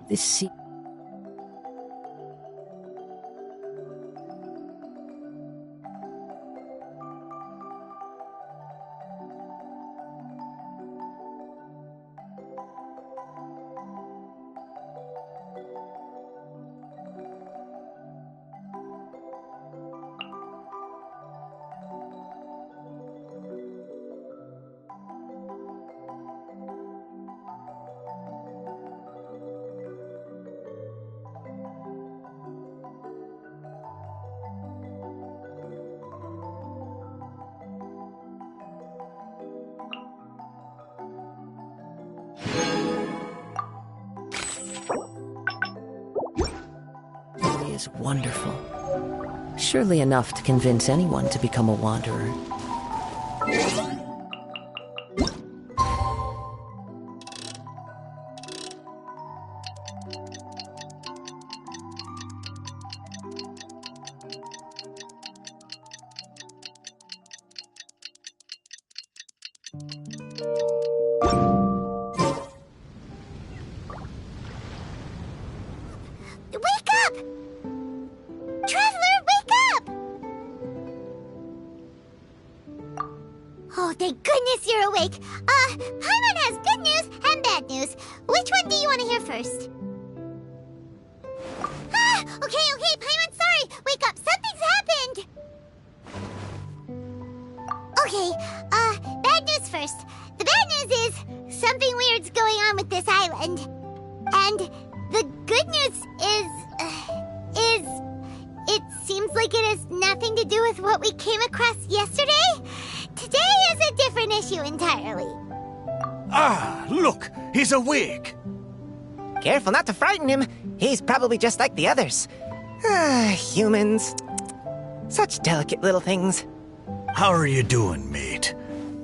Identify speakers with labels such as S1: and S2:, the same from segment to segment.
S1: This sea... is wonderful. Surely enough to convince anyone to become a wanderer.
S2: Oh, thank goodness you're awake. Paimon has good news and bad news. Which one do you want to hear first? Okay, Paimon, sorry. Wake up, something's happened. Okay, bad news first. The bad news is something weird's going on with this island. And the good news it seems like it has nothing to do with what we came across yesterday. Today is a different issue entirely.
S3: Ah, look! He's awake!
S4: Careful not to frighten him. He's probably just like the others. Humans. Such delicate little things.
S3: How are you doing, mate?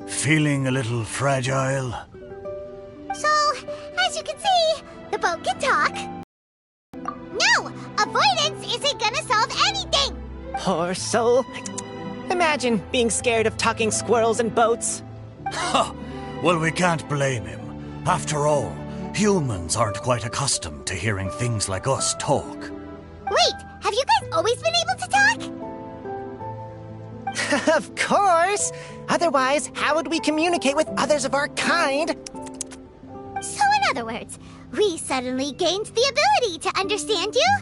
S3: Feeling a little fragile?
S2: So, as you can see, the boat can talk. No! Avoidance isn't gonna solve anything!
S4: Poor soul. Imagine being scared of talking squirrels and boats.
S3: Ha! Well, we can't blame him. After all, humans aren't quite accustomed to hearing things like us talk.
S2: Wait, have you guys always been able to talk?
S4: Of course! Otherwise, how would we communicate with others of our kind?
S2: So in other words, we suddenly gained the ability to understand you?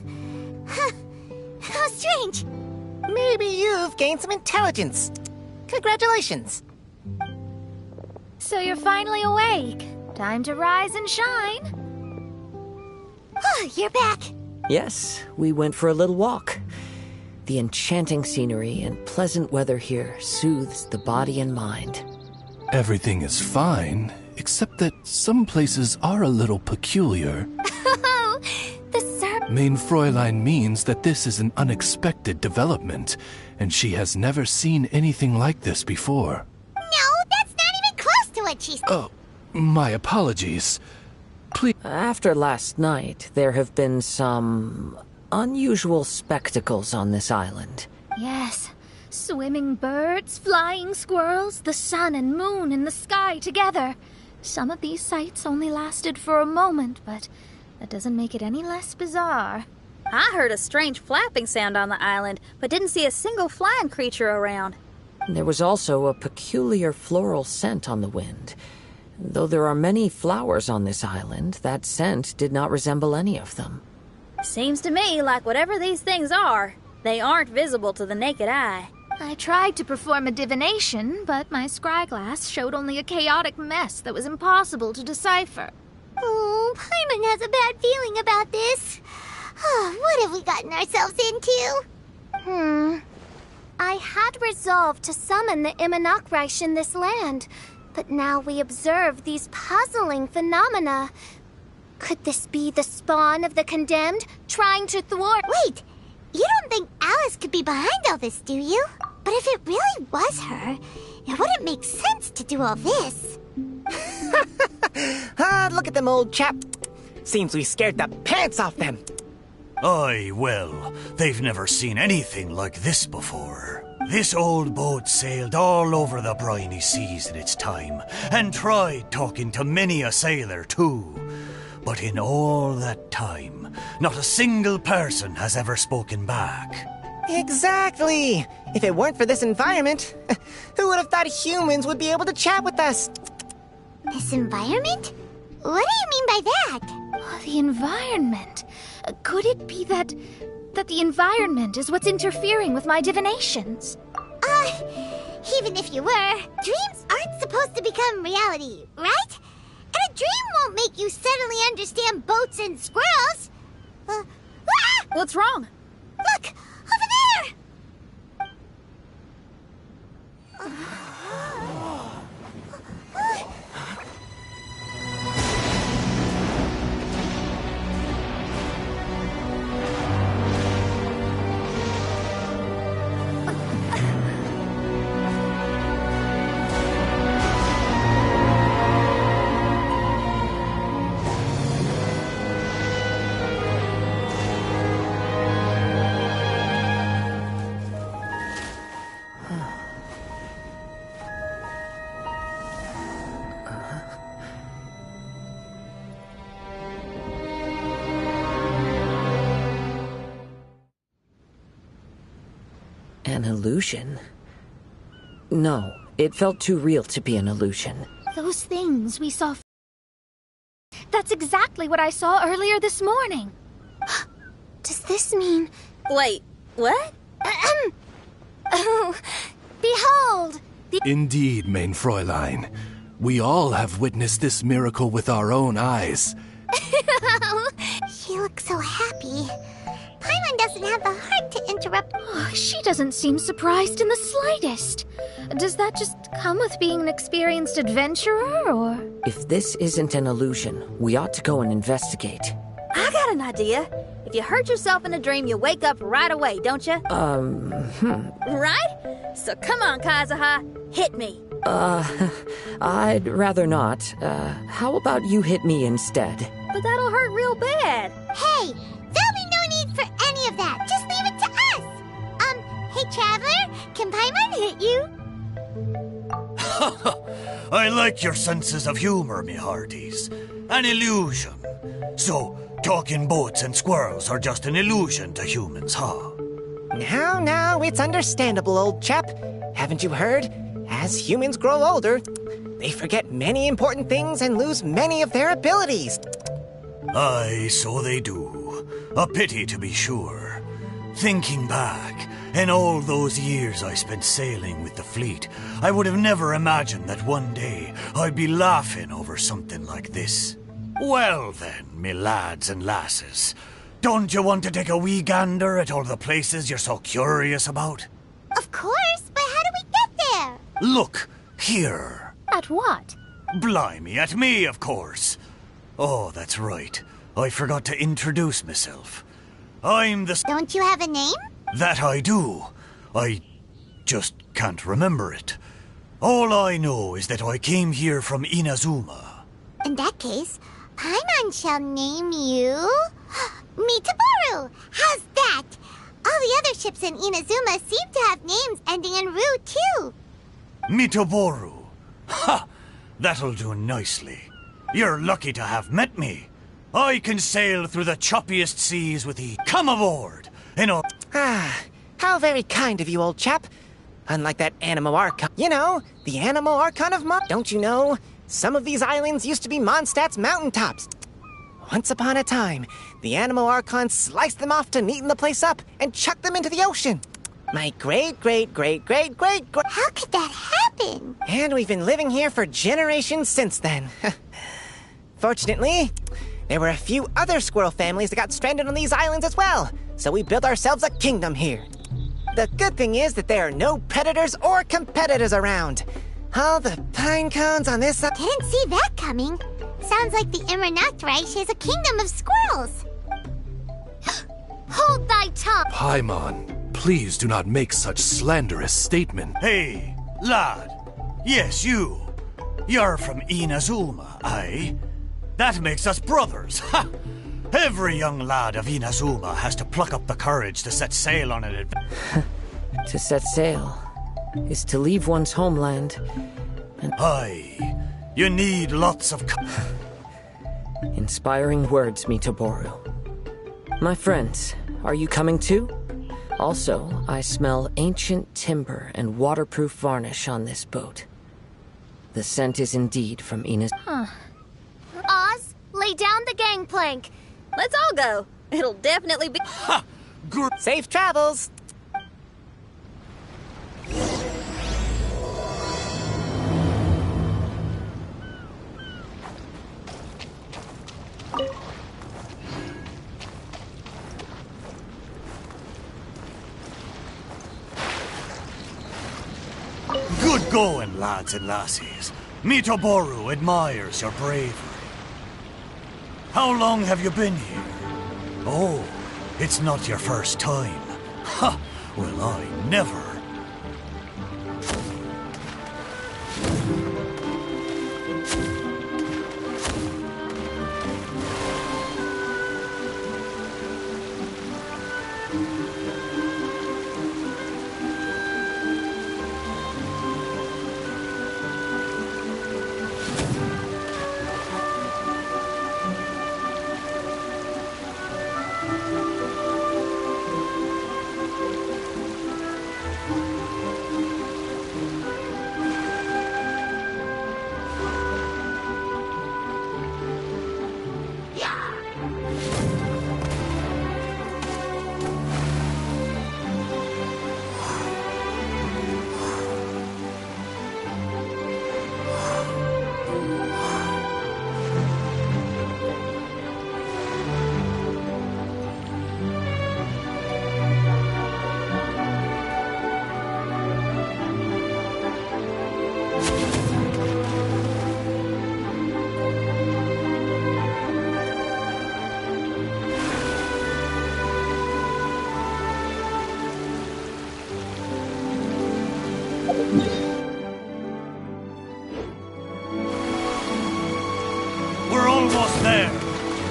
S2: How strange.
S4: Maybe you've gained some intelligence. Congratulations.
S5: So you're finally awake. Time to rise and shine.
S2: You're back.
S1: Yes, we went for a little walk. The enchanting scenery and pleasant weather here soothes the body and mind.
S6: Everything is fine, except that some places are a little peculiar.
S5: Oh, the serpent.
S6: Main Fräulein means that this is an unexpected development, and she has never seen anything like this before.
S2: No, that's not even close to what she said.
S6: Oh, my apologies. Please.
S1: After last night, there have been some unusual spectacles on this island.
S5: Yes. Swimming birds, flying squirrels, the sun and moon in the sky together. Some of these sights only lasted for a moment, but that doesn't make it any less bizarre.
S7: I heard a strange flapping sound on the island, but didn't see a single flying creature around.
S1: There was also a peculiar floral scent on the wind. Though there are many flowers on this island, that scent did not resemble any of them.
S7: Seems to me like whatever these things are, they aren't visible to the naked eye.
S5: I tried to perform a divination, but my scryglass showed only a chaotic mess that was impossible to decipher.
S2: Oh, Paimon has a bad feeling about this. What have we gotten ourselves into?
S8: I had resolved to summon the Imanakreich in this land, but now we observe these puzzling phenomena. Could this be the spawn of the condemned, trying to thwart—
S2: Wait! You don't think Alice could be behind all this, do you? But if it really was her, it wouldn't make sense to do all this.
S4: Look at them, old chap. Seems we scared the pants off them.
S3: Aye, well, they've never seen anything like this before. This old boat sailed all over the briny seas in its time, and tried talking to many a sailor too. But in all that time, not a single person has ever spoken back.
S4: Exactly! If it weren't for this environment, who would have thought humans would be able to chat with us?
S2: This environment? What do you mean by that?
S5: Oh, the environment. Could it be that the environment is what's interfering with my divinations?
S2: Even if you were, dreams aren't supposed to become reality, right? And a dream won't make you suddenly understand boats and squirrels.
S7: What's wrong?
S2: Look! Over there!
S1: An illusion? No, it felt too real to be an illusion.
S5: Those things we saw. That's exactly what I saw earlier this morning.
S8: Does this mean...
S7: Wait, what?
S8: Oh, behold!
S6: Indeed, mein Fräulein. We all have witnessed this miracle with our own eyes.
S2: She looks so happy. Paimon doesn't have the heart to interrupt.
S5: Oh, she doesn't seem surprised in the slightest. Does that just come with being an experienced adventurer, or...?
S1: If this isn't an illusion, we ought to go and investigate.
S7: I got an idea. If you hurt yourself in a dream, you wake up right away, don't you? Right? So come on, Kazuha, hit me.
S1: I'd rather not. How about you hit me instead?
S7: But that'll hurt real bad.
S2: Hey, there'll be no need for any of that. Just leave it to us. Hey, Traveler, can Paimon hit you?
S3: I like your senses of humor, me hearties. An illusion. So, talking boats and squirrels are just an illusion to humans, huh?
S4: Now, it's understandable, old chap. Haven't you heard? As humans grow older, they forget many important things and lose many of their abilities.
S3: Aye, so they do. A pity, to be sure. Thinking back, in all those years I spent sailing with the fleet, I would have never imagined that one day I'd be laughing over something like this. Well then, me lads and lasses, don't you want to take a wee gander at all the places you're so curious about?
S2: Of course, but how do we get there?
S3: Look, here.
S5: At what?
S3: Blimey, at me, of course. Oh, that's right. I forgot to introduce myself. I'm the...
S2: Don't you have a name?
S3: That I do. I just can't remember it. All I know is that I came here from Inazuma.
S2: In that case, Paimon shall name you... Mitaboru! How's that? All the other ships in Inazuma seem to have names ending in Ru, too.
S3: Mitaboru. Ha! That'll do nicely. You're lucky to have met me. I can sail through the choppiest seas with ease. Come aboard!
S4: How very kind of you, old chap. Unlike that Animo Archon. You know, the Animo Archon of Mon... Don't you know? Some of these islands used to be Mondstadt's mountaintops. Once upon a time, the Animo Archon sliced them off to neaten the place up and chucked them into the ocean. My great-great-great-great-great...
S2: How could that happen?
S4: And we've been living here for generations since then. Fortunately, there were a few other squirrel families that got stranded on these islands as well, so we built ourselves a kingdom here. The good thing is that there are no predators or competitors around. All the pine cones on this side...
S2: Didn't see that coming. Sounds like the Immernachtreich is a kingdom of squirrels.
S8: Hold thy tongue!
S6: Paimon, please do not make such slanderous statement.
S3: Hey, lad. Yes, you. You're from Inazuma, aye? That makes us brothers, ha! Every young lad of Inazuma has to pluck up the courage to set sail on an adventure.
S1: To set sail is to leave one's homeland.
S3: Aye, you need lots of...
S1: Inspiring words, Mitoboru. My friends, are you coming too? Also, I smell ancient timber and waterproof varnish on this boat. The scent is indeed from Ina's...
S8: Oz, lay down the gangplank.
S7: Let's all go. It'll definitely be...
S3: Ha!
S4: Safe travels!
S3: Good going, lads and lassies. Mitoboru admires your bravery. How long have you been here? Oh, it's not your first time. Ha! Well, I never. We're almost there.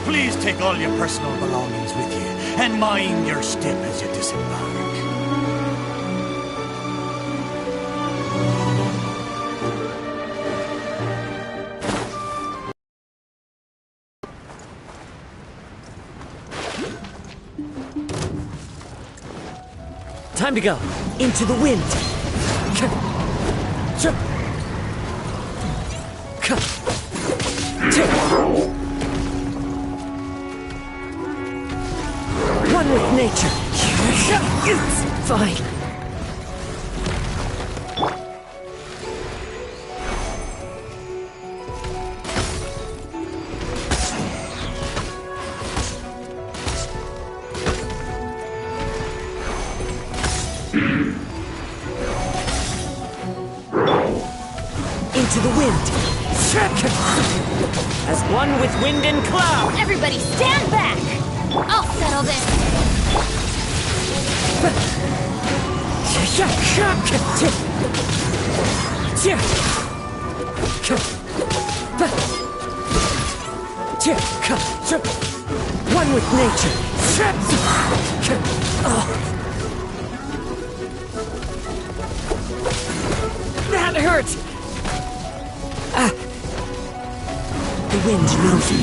S3: Please take all your personal belongings with you, and mind your step as you disembark.
S1: Time to go. Into the wind. One with nature. Fine. Into the wind. As one with wind and cloud.
S5: Everybody stand back! I'll settle this.
S1: One with nature. That hurt! The wind knows me.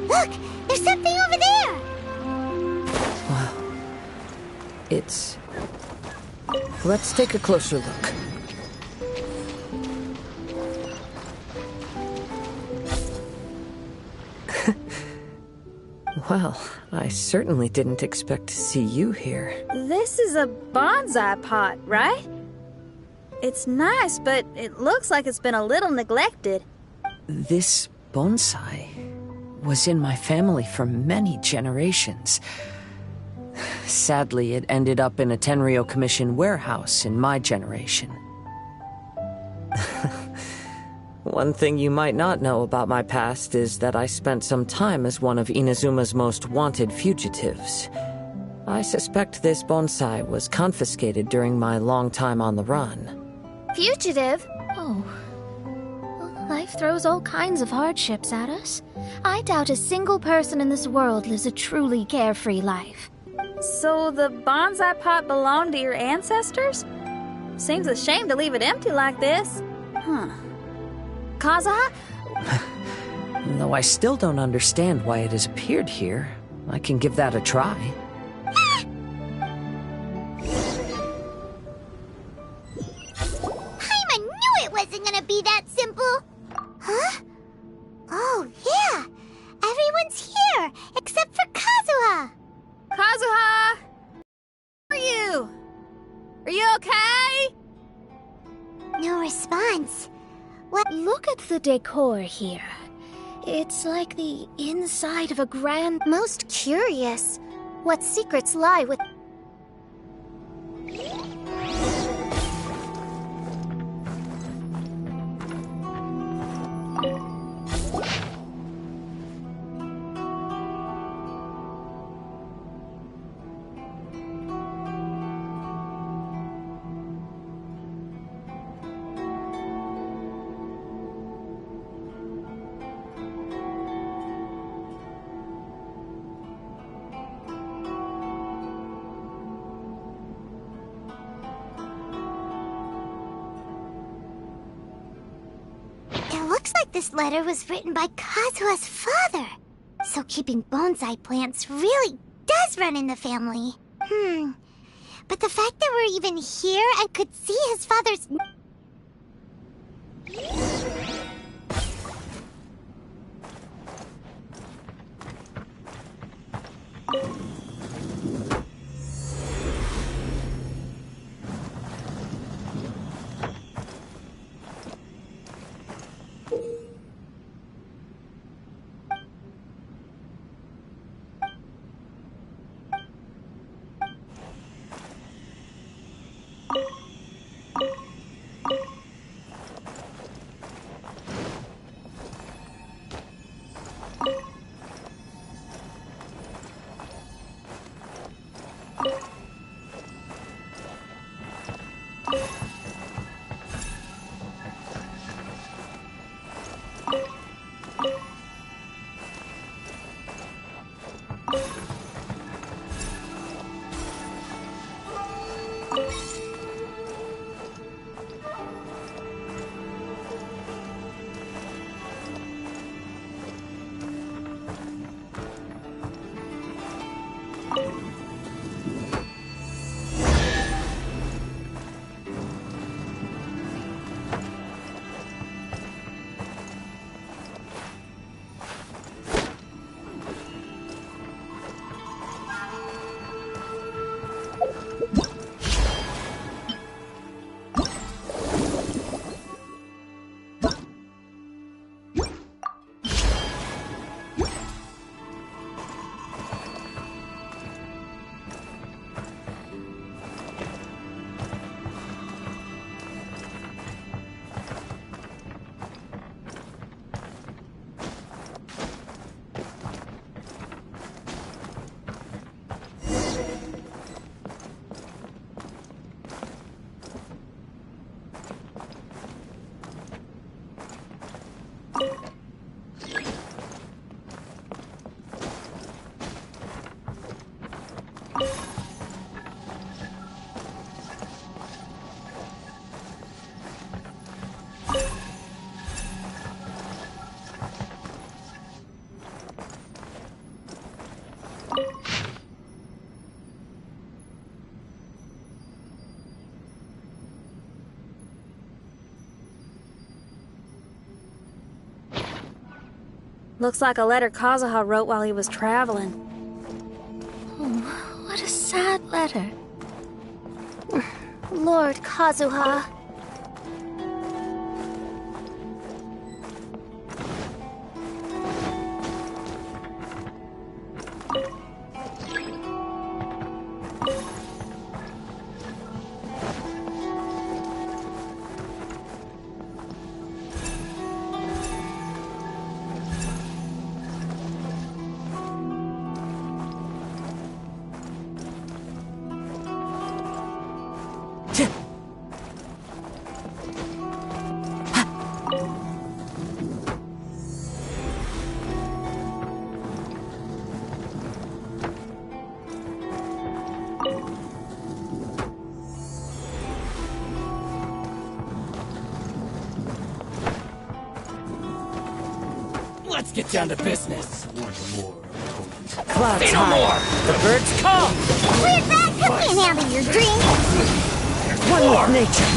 S2: Look! There's something over there!
S1: Wow. It's... Let's take a closer look. Well, I certainly didn't expect to see you here.
S7: This is a bonsai pot, right? It's nice, but it looks like it's been a little neglected.
S1: This bonsai was in my family for many generations. Sadly, it ended up in a Tenryo Commission warehouse in my generation. One thing you might not know about my past is that I spent some time as one of Inazuma's most wanted fugitives. I suspect this bonsai was confiscated during my long time on the run.
S8: Fugitive?
S5: Oh. Well, life throws all kinds of hardships at us. I doubt a single person in this world lives a truly carefree life.
S7: So the bonsai pot belonged to your ancestors? Seems a shame to leave it empty like this. Kazuha?
S1: Though I still don't understand why it has appeared here, I can give that a try.
S2: Paimon knew it wasn't gonna be that simple! Huh? Oh, yeah! Everyone's here, except for Kazuha!
S7: Kazuha! Where are you? Are you okay?
S2: No response.
S5: Look at the decor here. It's like the inside of a grand...
S8: Most curious. What secrets lie with...
S2: Looks like this letter was written by Kazuha's father. So keeping bonsai plants really does run in the family. But the fact that we're even here and could see his father's...
S7: Looks like a letter Kazuha wrote while he was traveling.
S5: Oh, what a sad letter.
S8: Lord Kazuha.
S9: Let's get down to business.
S1: Clouds high. The birds call.
S2: Weird bad, come and handle your dream.
S1: One with nature.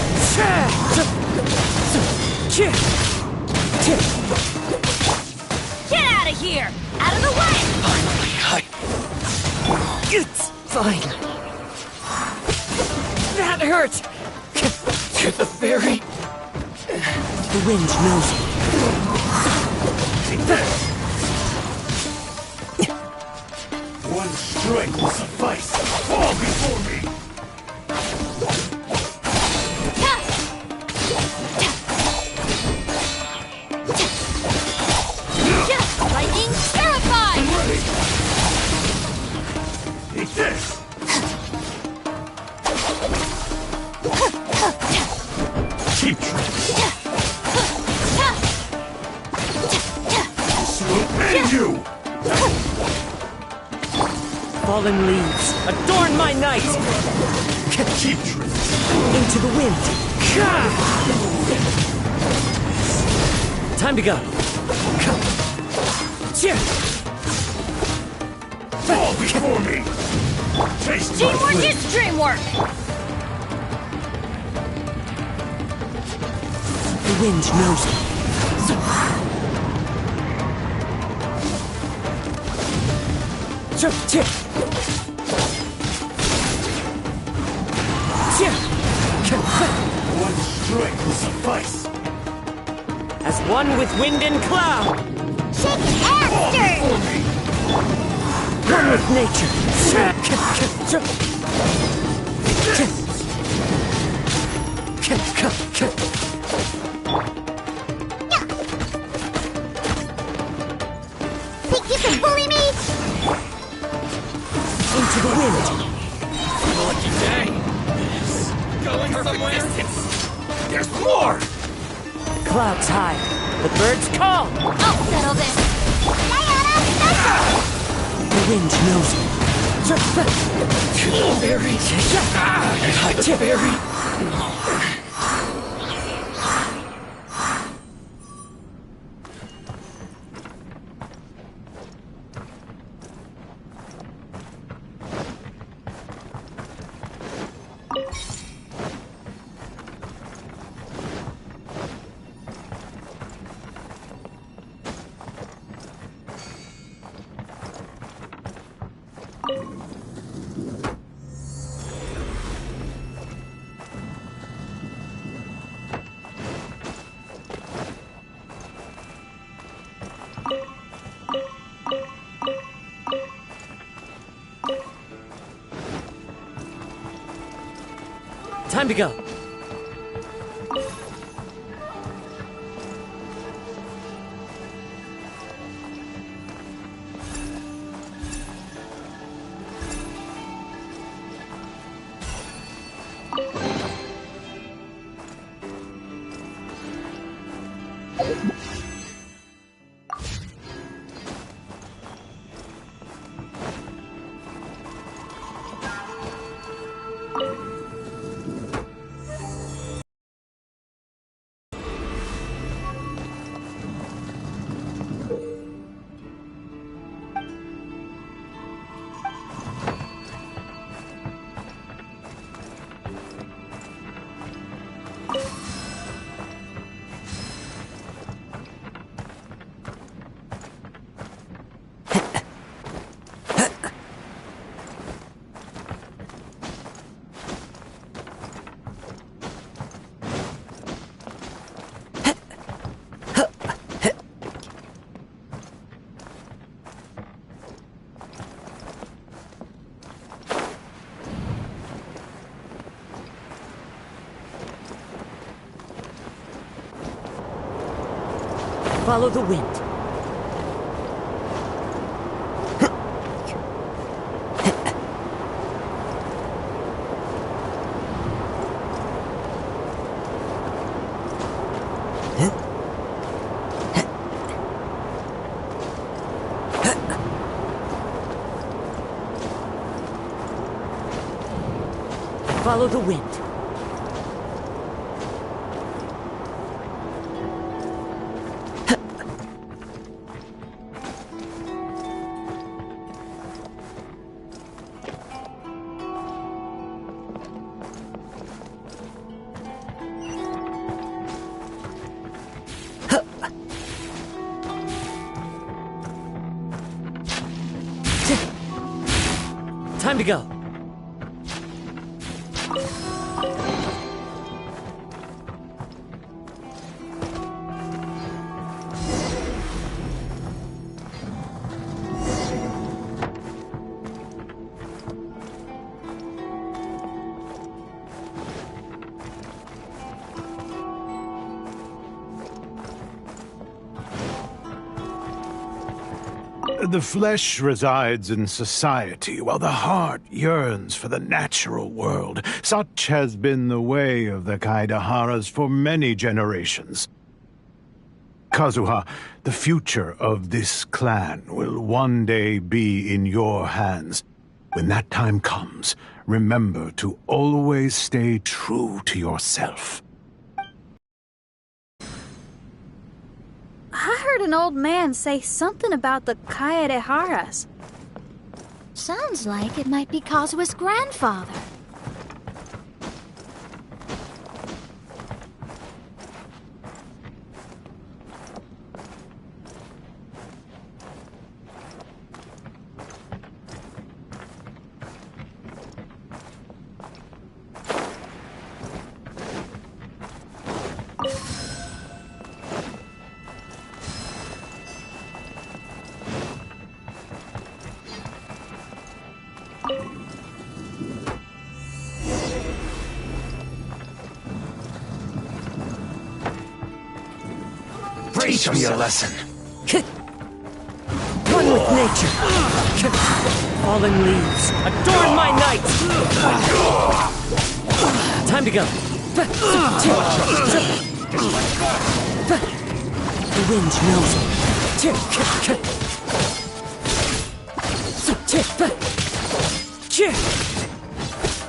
S5: Get out of here! Out of the way!
S1: It's fine. That hurt.
S9: To the fairy.
S1: The wind knows me.
S3: One strike will suffice. Fall before me.
S5: Lightning terrified!
S3: Eat this. Cheap trick. This will end you.
S1: Fallen leaves, adorn my night!
S3: Cheap trick.
S1: Into the wind! Time to go!
S3: Fall before me. Taste my
S5: Teamwork
S3: flame.
S5: is dreamwork!
S1: The wind knows me.
S3: One strike will suffice.
S1: As one with wind and cloud!
S2: Shake and stir.
S1: One with nature!
S2: Think you can bully me?
S1: Into the wind!
S9: Lucky day. Going somewhere? There's more!
S1: Clouds high. The birds call.
S5: I'll settle this!
S2: Diana, special!
S1: The wind knows me.
S9: To the fairy. The fairy.
S1: Time to go. Follow the wind. Follow the wind. Time to go.
S10: The flesh resides in society, while the heart yearns for the natural world. Such has been the way of the Kaidaharas for many generations. Kazuha, the future of this clan will one day be in your hands. When that time comes, remember to always stay true to yourself.
S7: I heard an old man say something about the Kaidaharas.
S5: Sounds like it might be Kazuha's grandfather.
S9: Teach me a lesson.
S1: One with nature. Fallen leaves, adorn my night. Time to go. The wind knows me.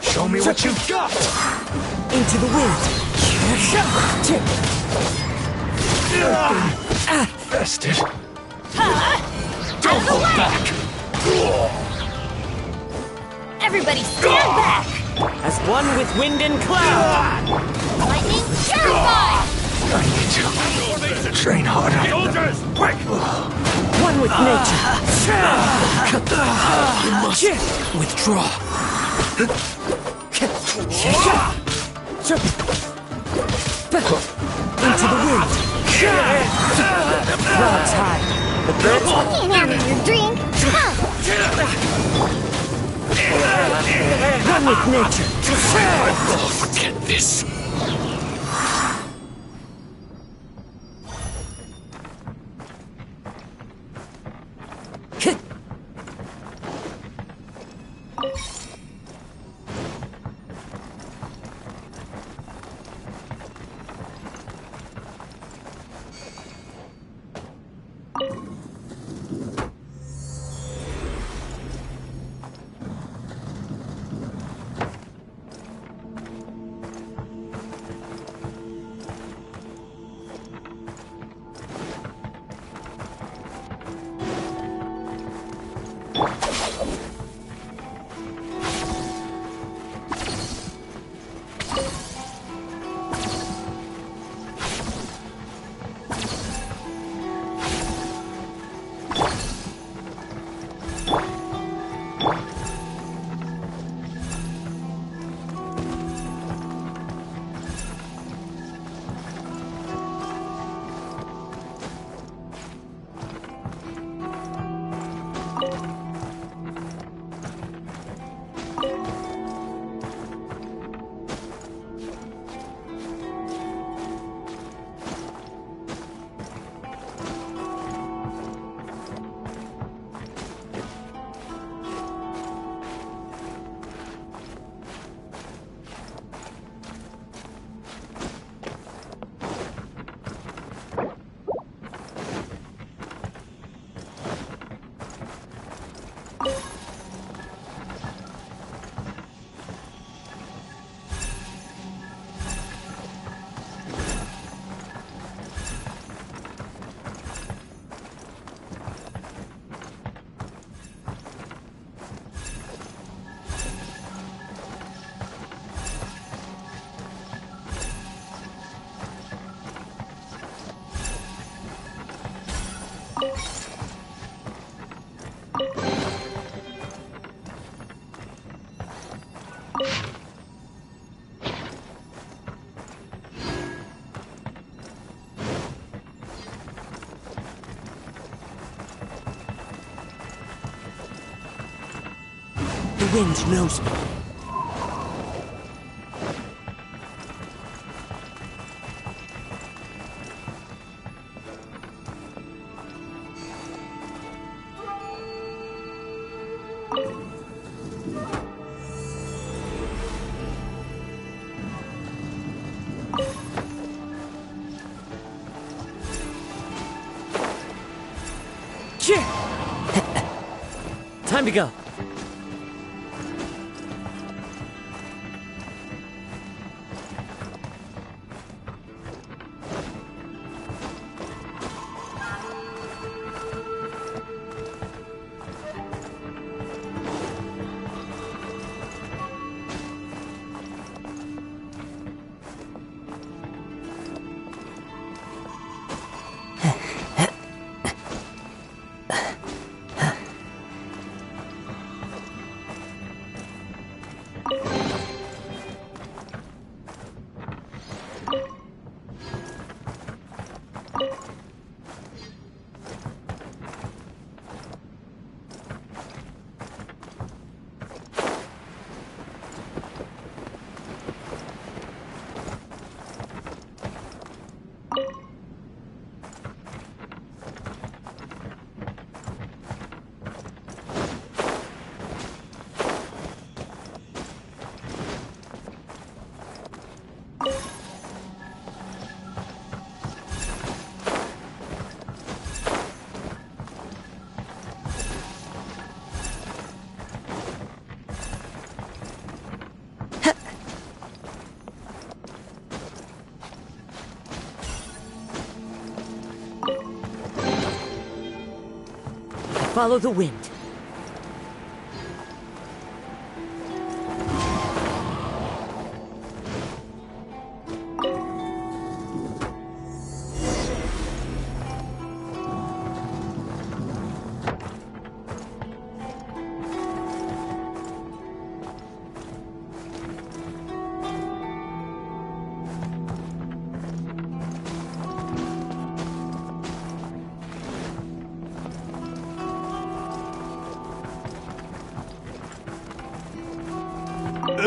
S9: Show me what you've got.
S1: Into the wind.
S9: Bested. Don't hold back.
S5: Everybody stand back!
S1: As one with wind and cloud.
S5: Lightning terrified!
S9: I need to train harder.
S3: Soldiers, quick!
S1: One with nature.
S9: You must withdraw.
S1: Into the wind. Clouds high. The birds
S2: Can't handle your drink.
S1: one with nature.
S9: Oh, forget this.
S1: The wind knows me. Time to go. Follow the wind.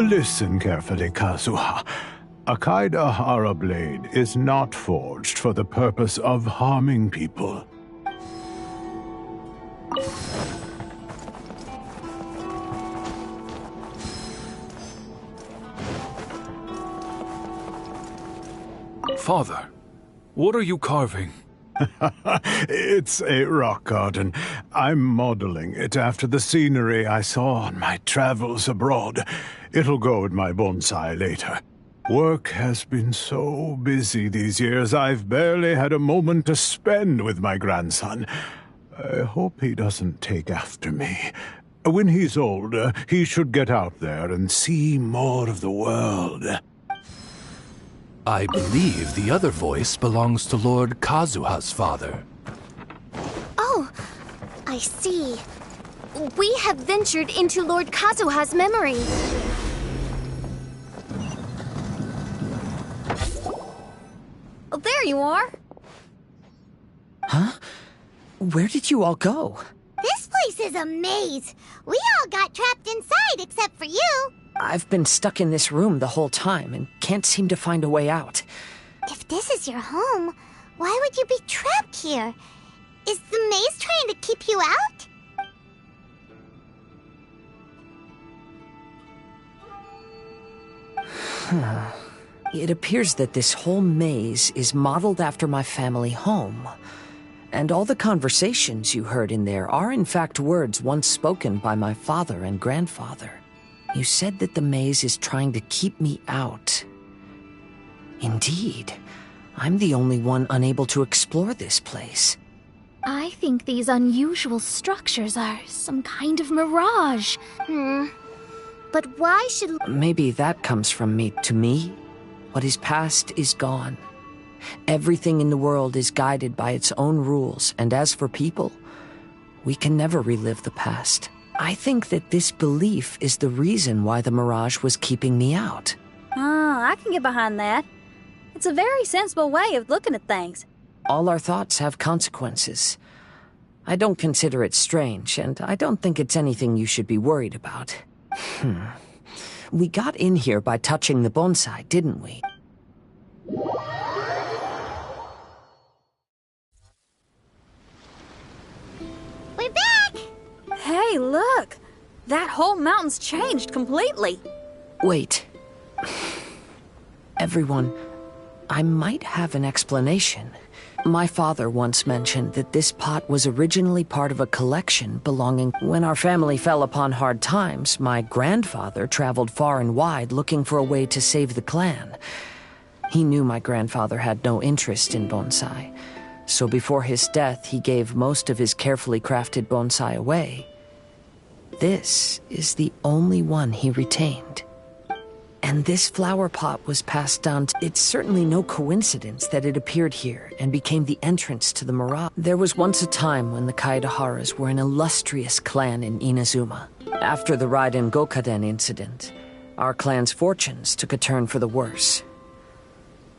S10: Listen carefully, Kazuha. A Kaidahara blade is not forged for the purpose of harming people.
S9: Father, what are you carving?
S10: It's a rock garden. I'm modeling it after the scenery I saw on my travels abroad. It'll go in my bonsai later. Work has been so busy these years, I've barely had a moment to spend with my grandson. I hope he doesn't take after me. When he's older, he should get out there and see more of the world.
S6: I believe the other voice belongs to Lord Kazuha's father.
S8: Oh, I see. We have ventured into Lord Kazuha's memory.
S7: Oh, there you are.
S1: Huh? Where did you all go?
S2: This place is a maze. We all got trapped inside except for you.
S1: I've been stuck in this room the whole time and can't seem to find a way out.
S2: If this is your home, why would you be trapped here? Is the maze trying to keep you out?
S1: It appears that this whole maze is modeled after my family home. And all the conversations you heard in there are in fact words once spoken by my father and grandfather. You said that the maze is trying to keep me out. Indeed, I'm the only one unable to explore this place.
S5: I think these unusual structures are some kind of mirage.
S8: But why should...
S1: Maybe that comes from me. To me, what is past is gone. Everything in the world is guided by its own rules, and as for people, we can never relive the past. I think that this belief is the reason why the mirage was keeping me out.
S7: Oh, I can get behind that. It's a very sensible way of looking at things.
S1: All our thoughts have consequences. I don't consider it strange, and I don't think it's anything you should be worried about. We got in here by touching the bonsai, didn't we?
S2: We're back!
S7: Hey, look! That whole mountain's changed completely.
S1: Wait. Everyone, I might have an explanation. My father once mentioned that this pot was originally part of a collection belonging... When our family fell upon hard times, my grandfather traveled far and wide looking for a way to save the clan. He knew my grandfather had no interest in bonsai, so before his death he gave most of his carefully crafted bonsai away. This is the only one he retained. And this flower pot was passed down to... It's certainly no coincidence that it appeared here and became the entrance to the mirage. There was once a time when the Kaidaharas were an illustrious clan in Inazuma. After the Raiden Gokaden incident, our clan's fortunes took a turn for the worse.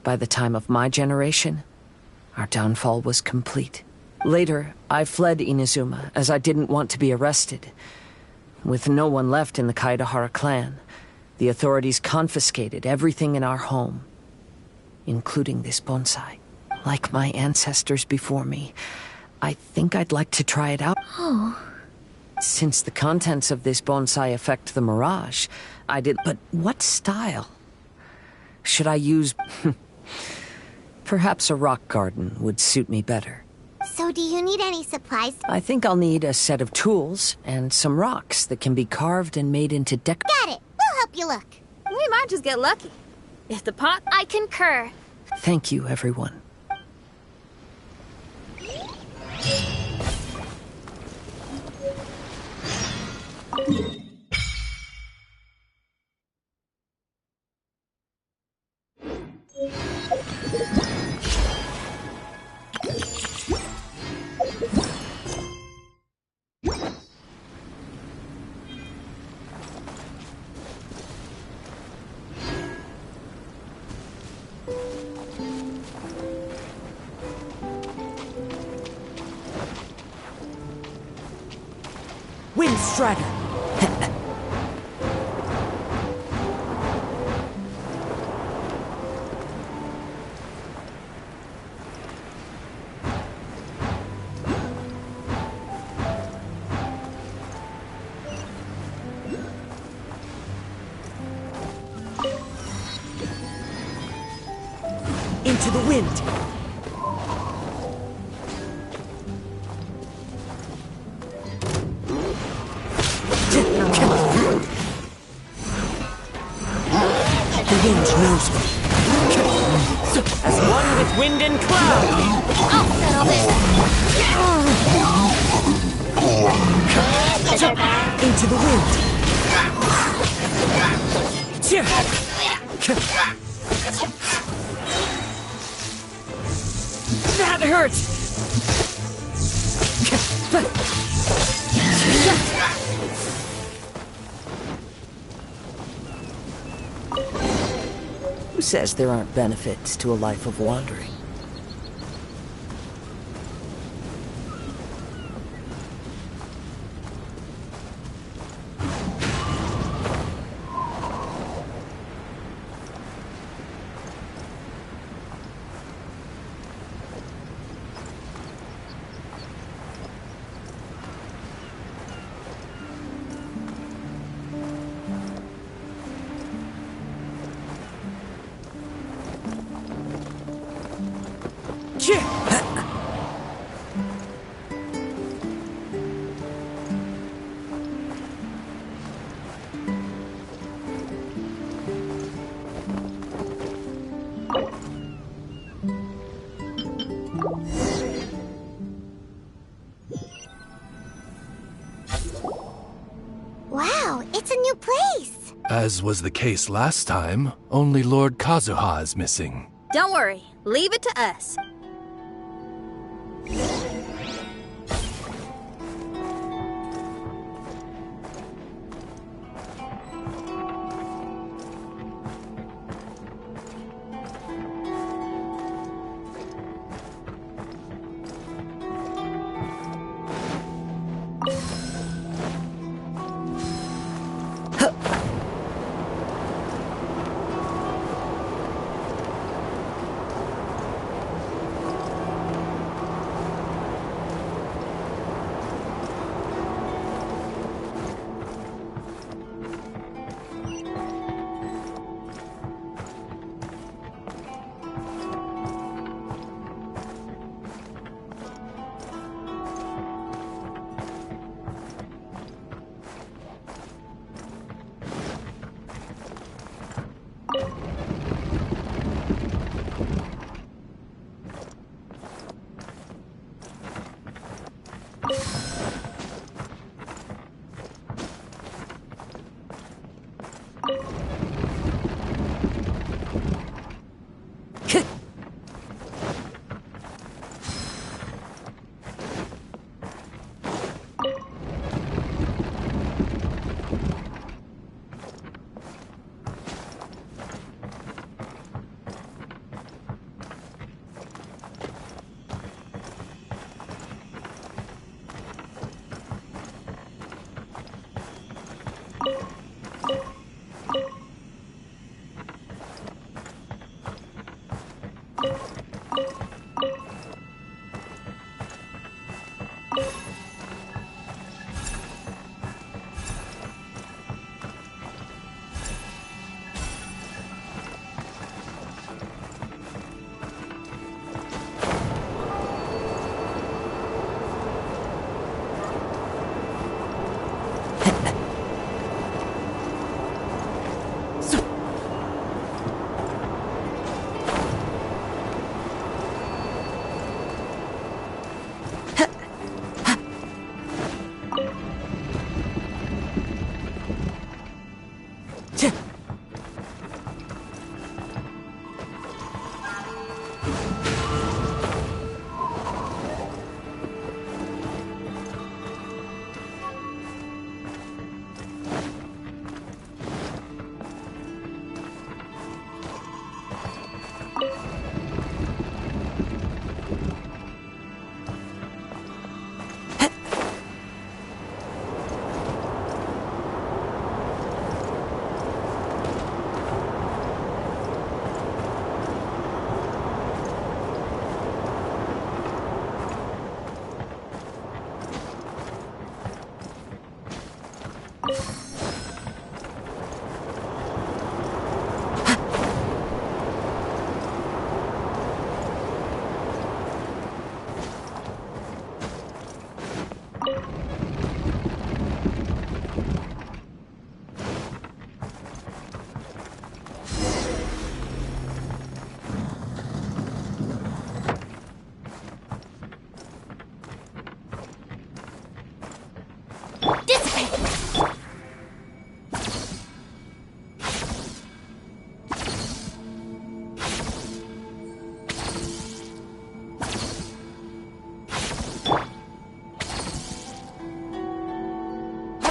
S1: By the time of my generation, our downfall was complete. Later, I fled Inazuma as I didn't want to be arrested. With no one left in the Kaidahara clan, the authorities confiscated everything in our home, including this bonsai. Like my ancestors before me, I think I'd like to try it out.
S5: Oh.
S1: Since the contents of this bonsai affect the mirage, I did... But what style? Should I use... Perhaps a rock garden would suit me better.
S2: So do you need any supplies?
S1: I think I'll need a set of tools and some rocks that can be carved and made into
S2: Got it! We'll help you look.
S7: We might just get lucky. If the pot...
S8: I concur.
S1: Thank you, everyone. Wind Strider! Into the wind! The wind knows me. As one with wind and cloud!
S8: I'll settle this.
S1: Into the wind! That hurt! Who says there aren't benefits to a life of wandering?
S2: Wow, it's a new place!
S6: As was the case last time, only Lord Kazuha is missing.
S7: Don't worry. Leave it to us.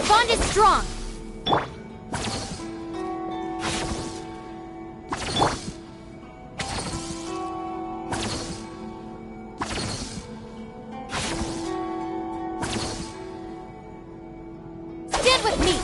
S8: bond is strong. Stand with me.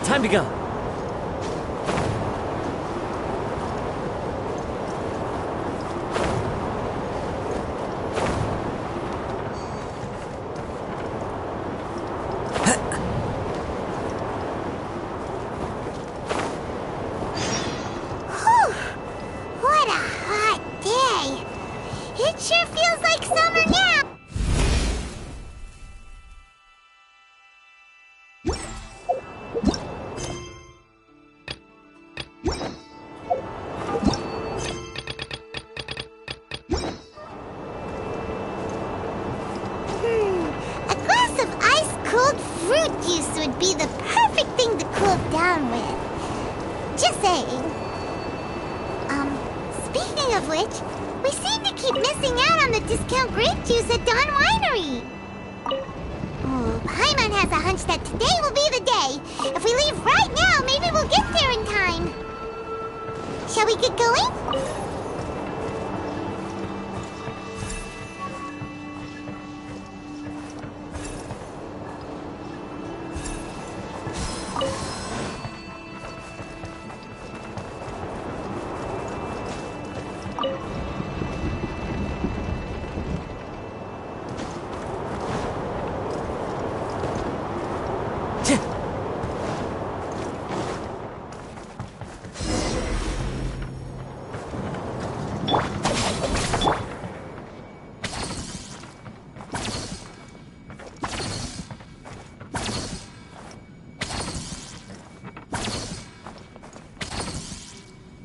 S1: Time to go.
S2: Whew! What a hot day! It sure feels like summer now! Just saying. Speaking of which, we seem to keep missing out on the discount grape juice at Dawn Winery. Oh, Paimon has a hunch that today will be the day. If we leave right now, maybe we'll get there in time. Shall we get going?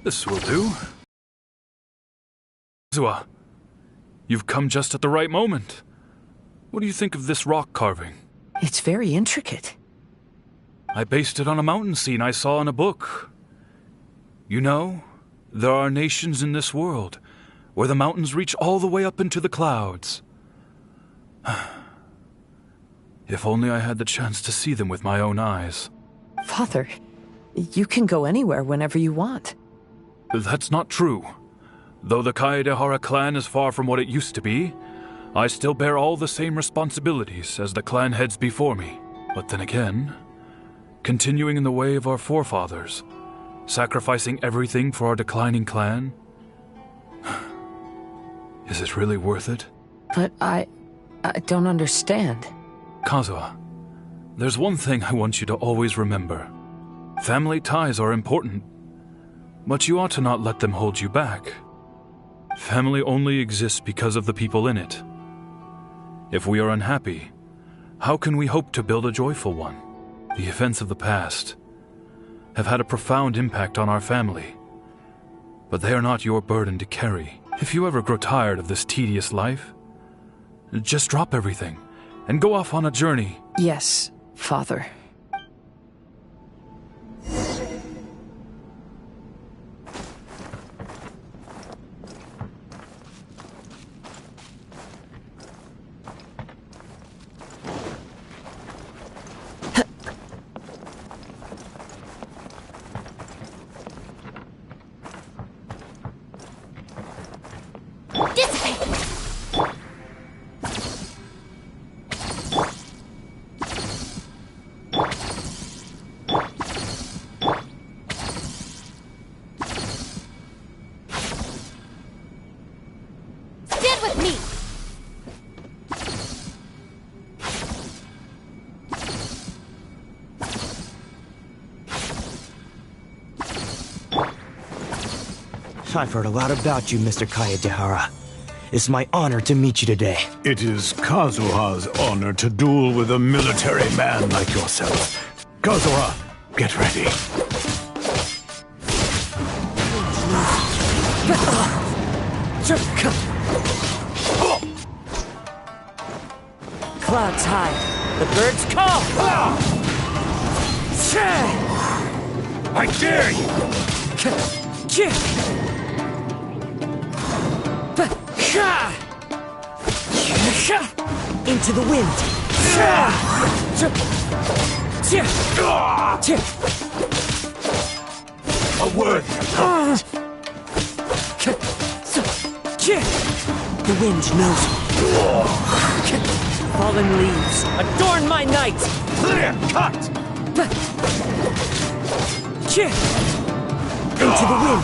S9: This will do. Kazuha, you've come just at the right moment. What do you think of this rock carving?
S1: It's very intricate.
S9: I based it on a mountain scene I saw in a book. You know, there are nations in this world where the mountains reach all the way up into the clouds. If only I had the chance to see them with my own eyes.
S1: Father, you can go anywhere whenever you want.
S9: That's not true. Though the Kaedehara clan is far from what it used to be, I still bear all the same responsibilities as the clan heads before me. But then again, continuing in the way of our forefathers, sacrificing everything for our declining clan, is it really worth it?
S1: But I don't understand.
S9: Kazuha, there's one thing I want you to always remember. Family ties are important, but you ought to not let them hold you back. Family only exists because of the people in it. If we are unhappy, how can we hope to build a joyful one? The events of the past have had a profound impact on our family, but they are not your burden to carry. If you ever grow tired of this tedious life, just drop everything and go off on a journey.
S1: Yes, Father.
S11: I've heard a lot about you, Mr. Kaedehara. It's my honor to meet you today.
S10: It is Kazuha's honor to duel with a military man like yourself. Kazuha, get ready.
S1: Clouds high. The birds call.
S3: I dare you!
S1: Into the wind.
S3: A word.
S1: The wind knows me. Fallen leaves adorn my night.
S3: Clear cut!
S1: Into the wind.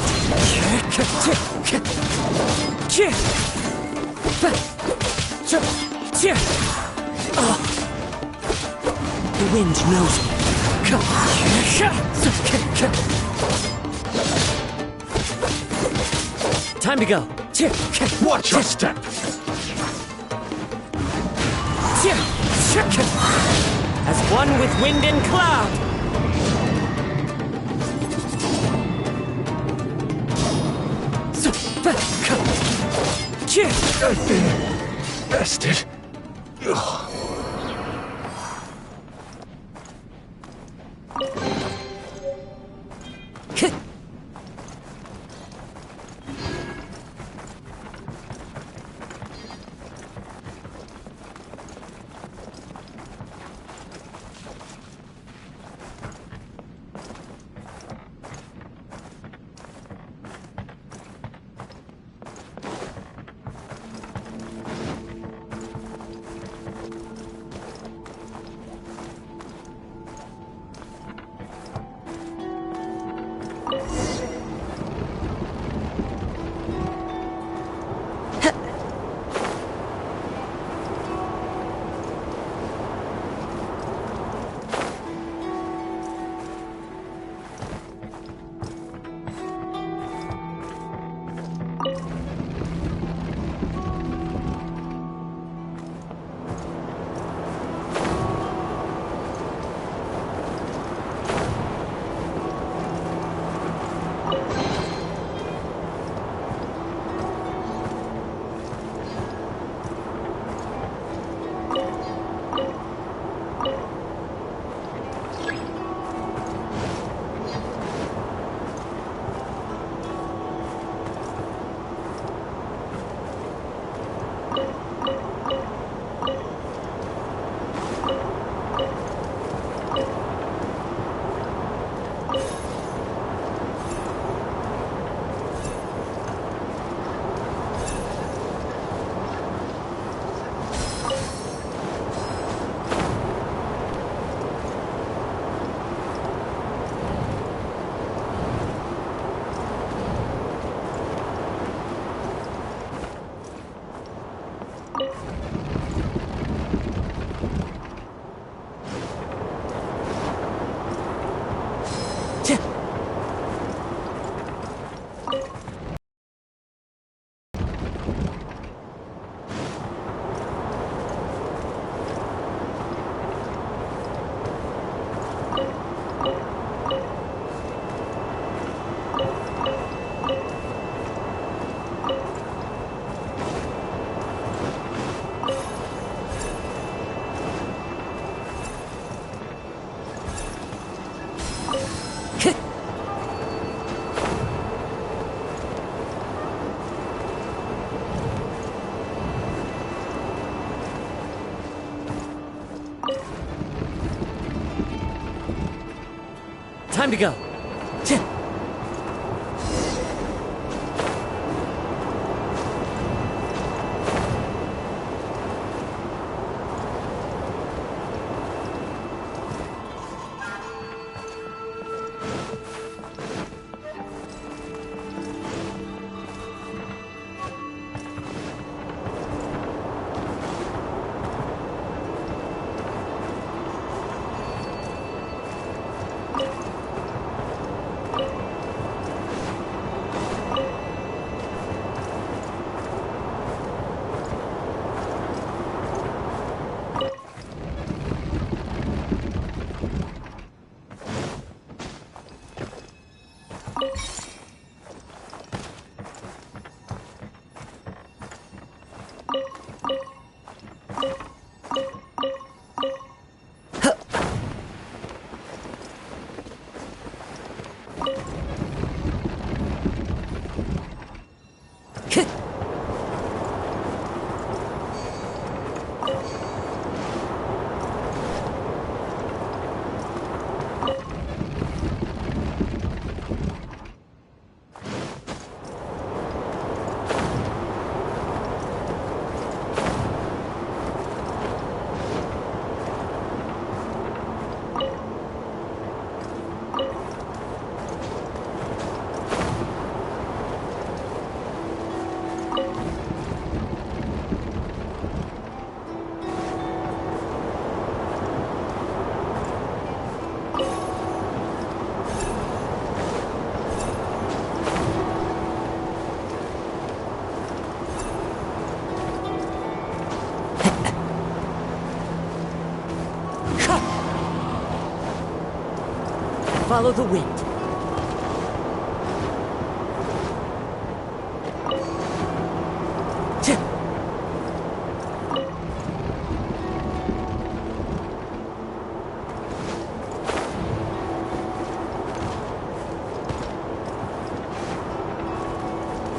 S1: The wind knows me. Time to go.
S3: Watch your step!
S1: As one with wind and cloud.
S3: I've been bested.
S1: Time to go. Follow the wind.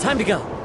S1: Time to go.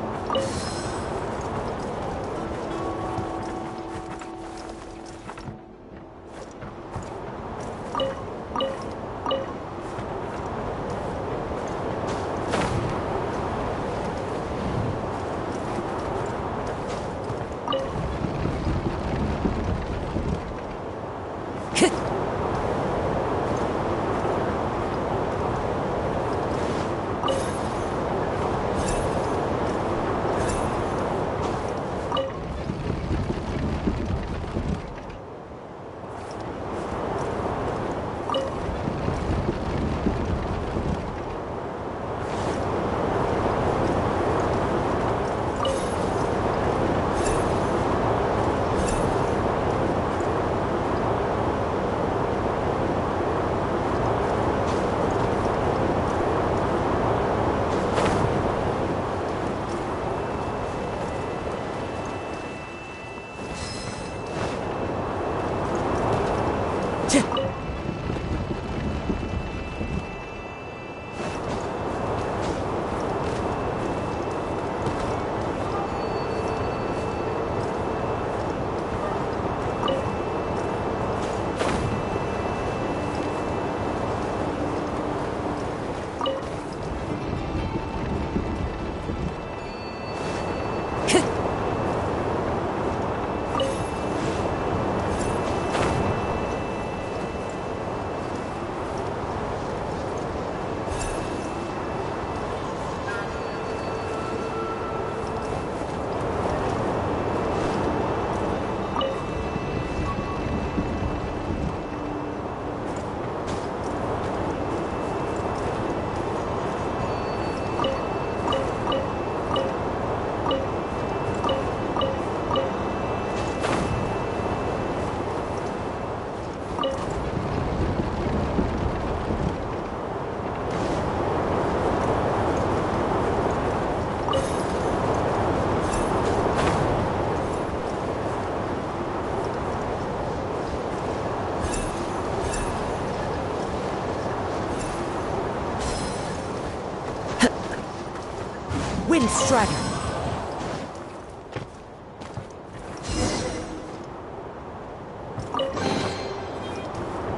S1: Wind Strider!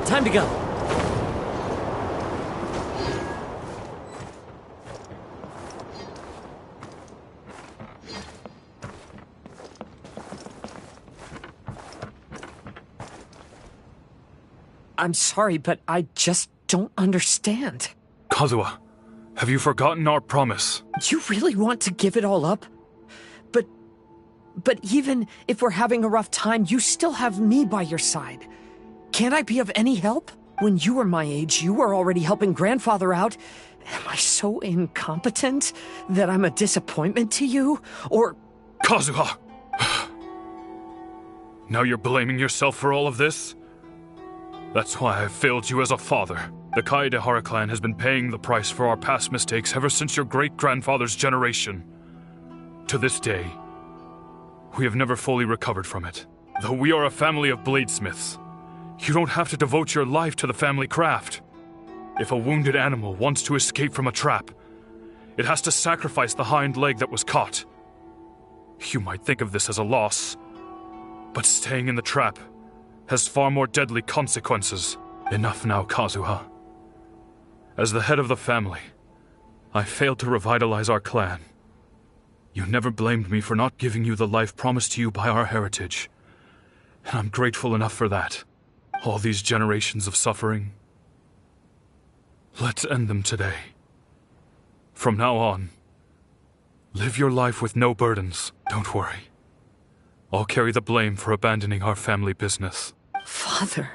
S1: Time to go. I'm sorry, but I just don't understand.
S9: Kazuha, have you forgotten our promise?
S1: You really want to give it all up? But even if we're having a rough time, you still have me by your side. Can't I be of any help? When you were my age, you were already helping grandfather out. Am I so incompetent that I'm a disappointment to you? Or...
S9: Kazuha! Now you're blaming yourself for all of this? That's why I've failed you as a father. The Kaedehara clan has been paying the price for our past mistakes ever since your great-grandfather's generation. To this day, we have never fully recovered from it. Though we are a family of bladesmiths, you don't have to devote your life to the family craft. If a wounded animal wants to escape from a trap, it has to sacrifice the hind leg that was caught. You might think of this as a loss, but staying in the trap has far more deadly consequences. Enough now, Kazuha. As the head of the family, I failed to revitalize our clan. You never blamed me for not giving you the life promised to you by our heritage, and I'm grateful enough for that. All these generations of suffering, let's end them today. From now on, live your life with no burdens. Don't worry. I'll carry the blame for abandoning our family business.
S1: Father,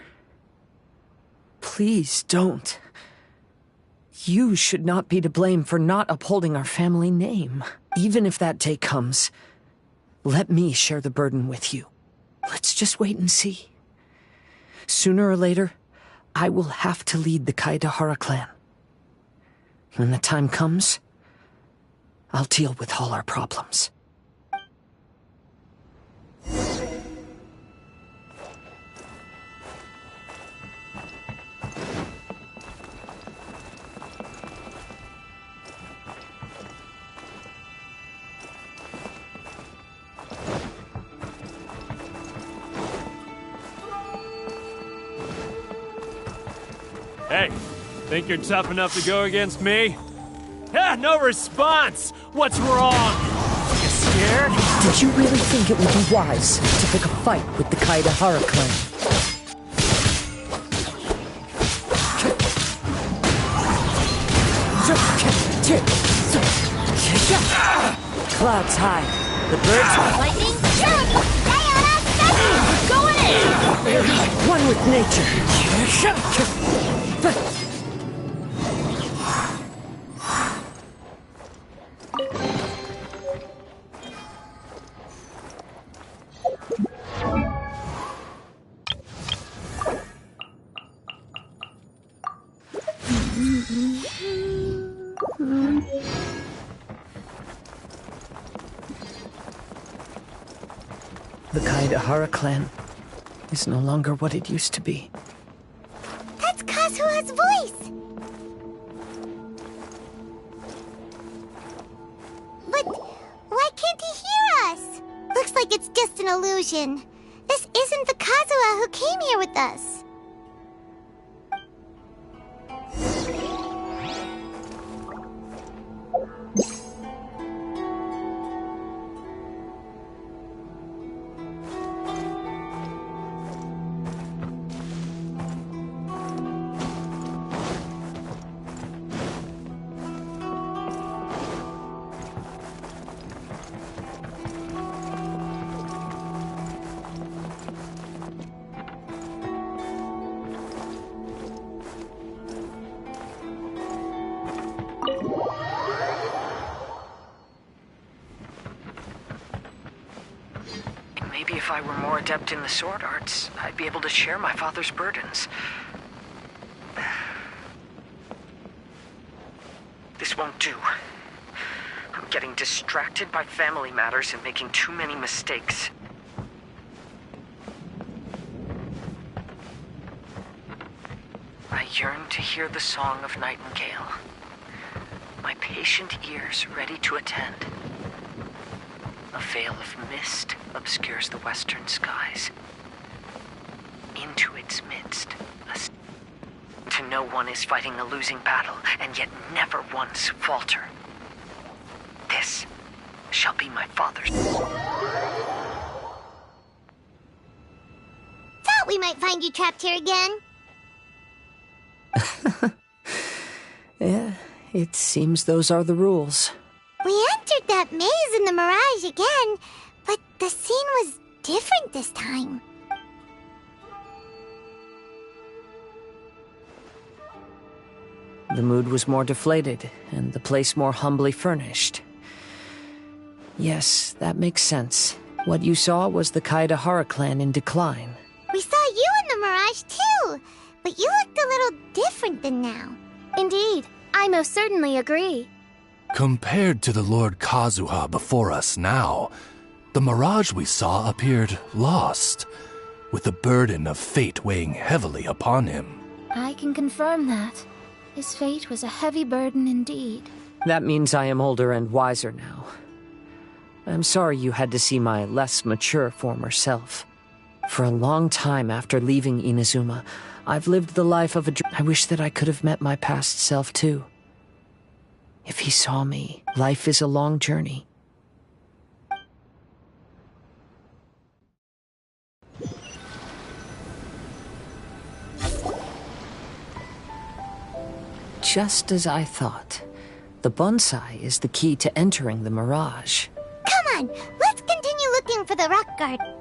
S1: please don't. You should not be to blame for not upholding our family name. Even if that day comes, let me share the burden with you. Let's just wait and see. Sooner or later, I will have to lead the Kaedehara clan. When the time comes, I'll deal with all our problems.
S12: Hey, think you're tough enough to go against me? Ah, no response! What's wrong? You scared?
S1: Did you really think it would be wise to pick a fight with the Kaedehara clan? Clouds high. The birds...
S2: Lightning, Sayonara, going in!
S1: One with nature. The Kaedehara clan is no longer what it used to be.
S2: That's Kazuha's voice! But why can't he hear us? Looks like it's just an illusion. This isn't the Kazuha who came here with us.
S1: Maybe if I were more adept in the sword arts, I'd be able to share my father's burdens. This won't do. I'm getting distracted by family matters and making too many mistakes. I yearn to hear the song of Nightingale. My patient ears ready to attend. A veil of mist obscures the western skies. Into its midst, to know one is fighting a losing battle, and yet never once falter. This shall be my father's.
S2: Thought we might find you trapped here again.
S1: Yeah, it seems those are the rules.
S2: We entered that maze in the Mirage again, but the scene was different this time.
S1: The mood was more deflated, and the place more humbly furnished. Yes, that makes sense. What you saw was the Kaedahara clan in decline.
S2: We saw you in the Mirage too, but you looked a little different than now.
S8: Indeed, I most certainly agree.
S6: Compared to the Lord Kazuha before us now, the mirage we saw appeared lost, with the burden of fate weighing heavily upon him.
S5: I can confirm that. His fate was a heavy burden indeed.
S1: That means I am older and wiser now. I'm sorry you had to see my less mature former self. For a long time after leaving Inazuma, I've lived the life of a dream. I wish that I could have met my past self too. If he saw me, life is a long journey. Just as I thought. The bonsai is the key to entering the Mirage.
S2: Come on, let's continue looking for the rock garden.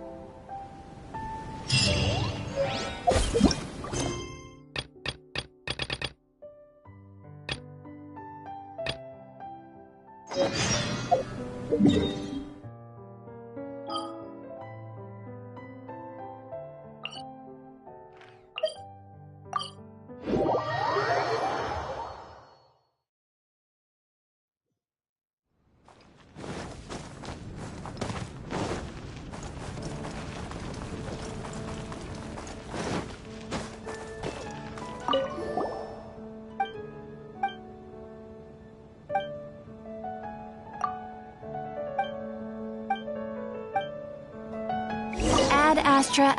S5: Ad Astra.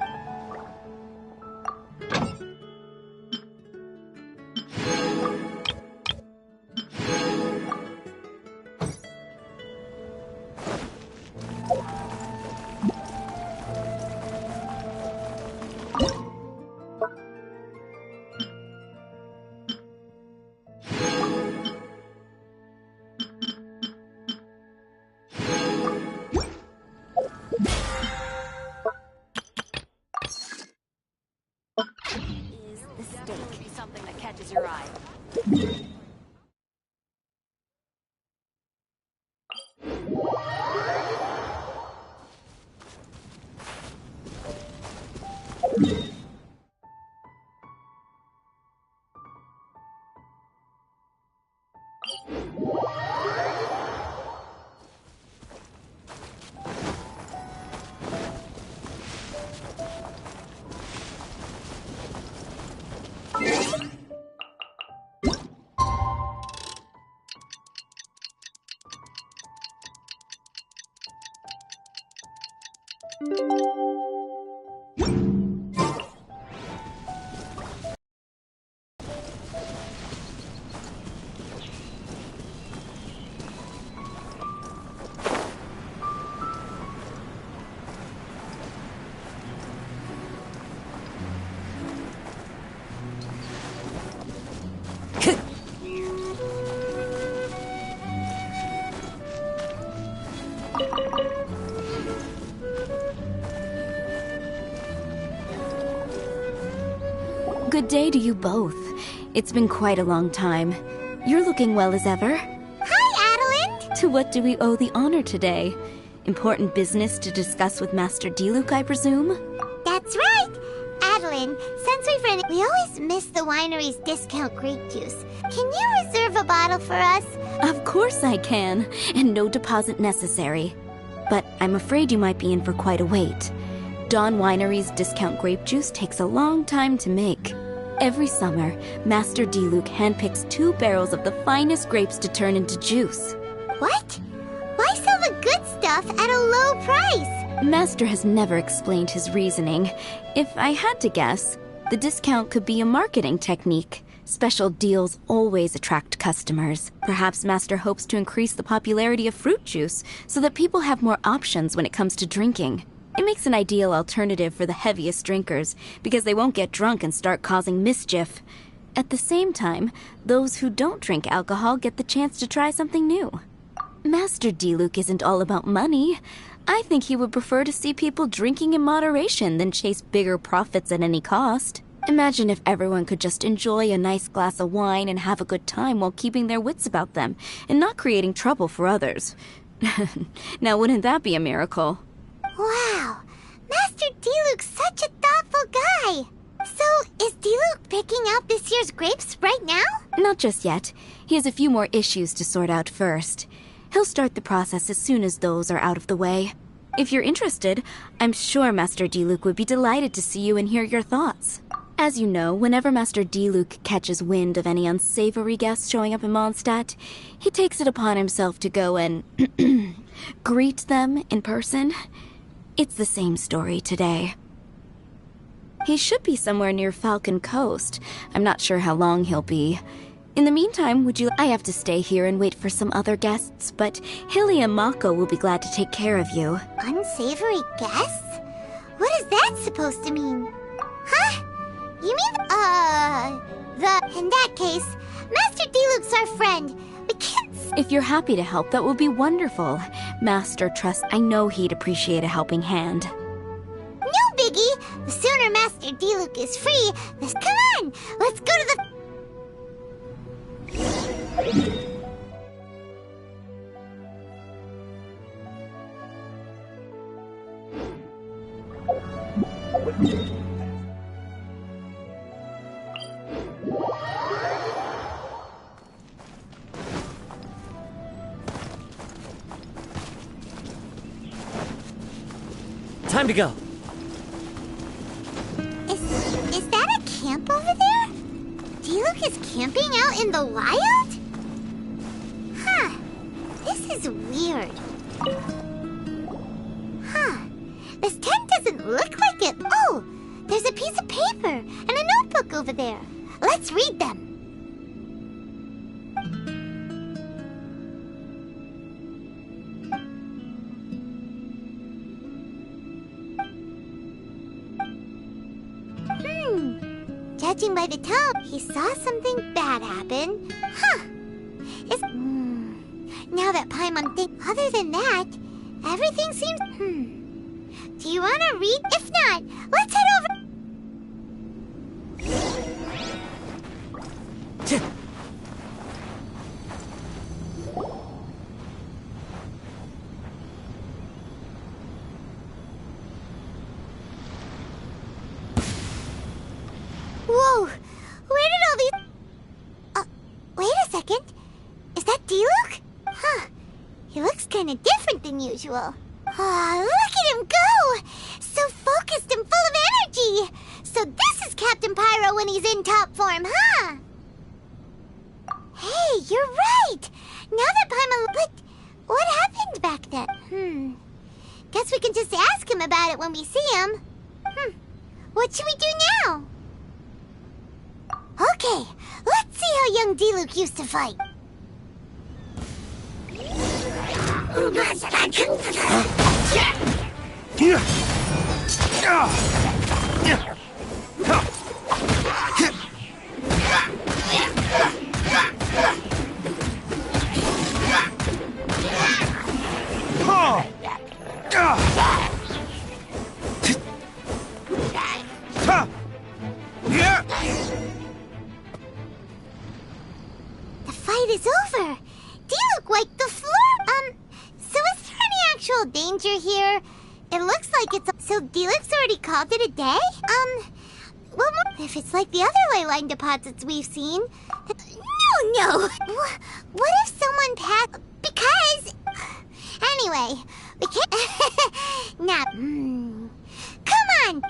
S13: Something that catches your eye.
S14: Good day to you both. It's been quite a long time. You're looking well as ever.
S2: Hi, Adeline!
S14: To what do we owe the honor today? Important business to discuss with Master Diluc, I presume?
S2: That's right! Adeline, since we always miss the winery's discount grape juice. Can you reserve a bottle for us?
S14: Of course I can, and no deposit necessary. But I'm afraid you might be in for quite a wait. Dawn Winery's discount grape juice takes a long time to make. Every summer, Master Diluc handpicks 2 barrels of the finest grapes to turn into juice.
S2: What? Why sell the good stuff at a low price?
S14: Master has never explained his reasoning. If I had to guess, the discount could be a marketing technique. Special deals always attract customers. Perhaps Master hopes to increase the popularity of fruit juice so that people have more options when it comes to drinking. It makes an ideal alternative for the heaviest drinkers because they won't get drunk and start causing mischief. At the same time, those who don't drink alcohol get the chance to try something new. Master Diluc isn't all about money. I think he would prefer to see people drinking in moderation than chase bigger profits at any cost. Imagine if everyone could just enjoy a nice glass of wine and have a good time while keeping their wits about them and not creating trouble for others. Now, wouldn't that be a miracle?
S2: Wow, Master Diluc's such a thoughtful guy. So, is Diluc picking out this year's grapes right now?
S14: Not just yet. He has a few more issues to sort out first. He'll start the process as soon as those are out of the way. If you're interested, I'm sure Master Diluc would be delighted to see you and hear your thoughts. As you know, whenever Master Diluc catches wind of any unsavory guests showing up in Mondstadt, he takes it upon himself to go and greet them in person. It's the same story today. He should be somewhere near Falcon Coast. I'm not sure how long he'll be. In the meantime, I have to stay here and wait for some other guests, but Hilly and Mako will be glad to take care of you.
S2: Unsavory guests? What is that supposed to mean? Huh? You mean, in that case, Master Diluc's our friend. We can't...
S14: If you're happy to help, that would be wonderful. Master trusts I know he'd appreciate a helping hand.
S2: No biggie! The sooner Master Diluc is free, the... Come on! Let's go to the...
S1: Time to go.
S2: Is that a camp over there? Diluc is camping out in the wild? Huh. This is weird. Huh. This tent doesn't look like it. Oh, there's a piece of paper and a notebook over there. Let's read them. Judging by the tone, he saw something bad happen. Huh. Now that Paimon thinks... Other than that, everything seems... Do you want to read? If not, let's head over... Whoa! Where did all these... wait a second. Is that Diluc? Huh. He looks kind of different than usual. Look at him go! So focused and full of energy! So this is Captain Pyro when he's in top form, huh? Hey, you're right! Now that Paimon... But what happened back then? Guess we can just ask him about it when we see him. What should we do now? Okay, let's see how young Diluc used to fight. The fight is over. Diluc wiped the floor. So is there any actual danger here? It looks like it's... So Diluc's already called it a day? Well, if it's like the other ley line deposits we've seen... No! What if someone passed... Because... Anyway, we can't... Now... Come on!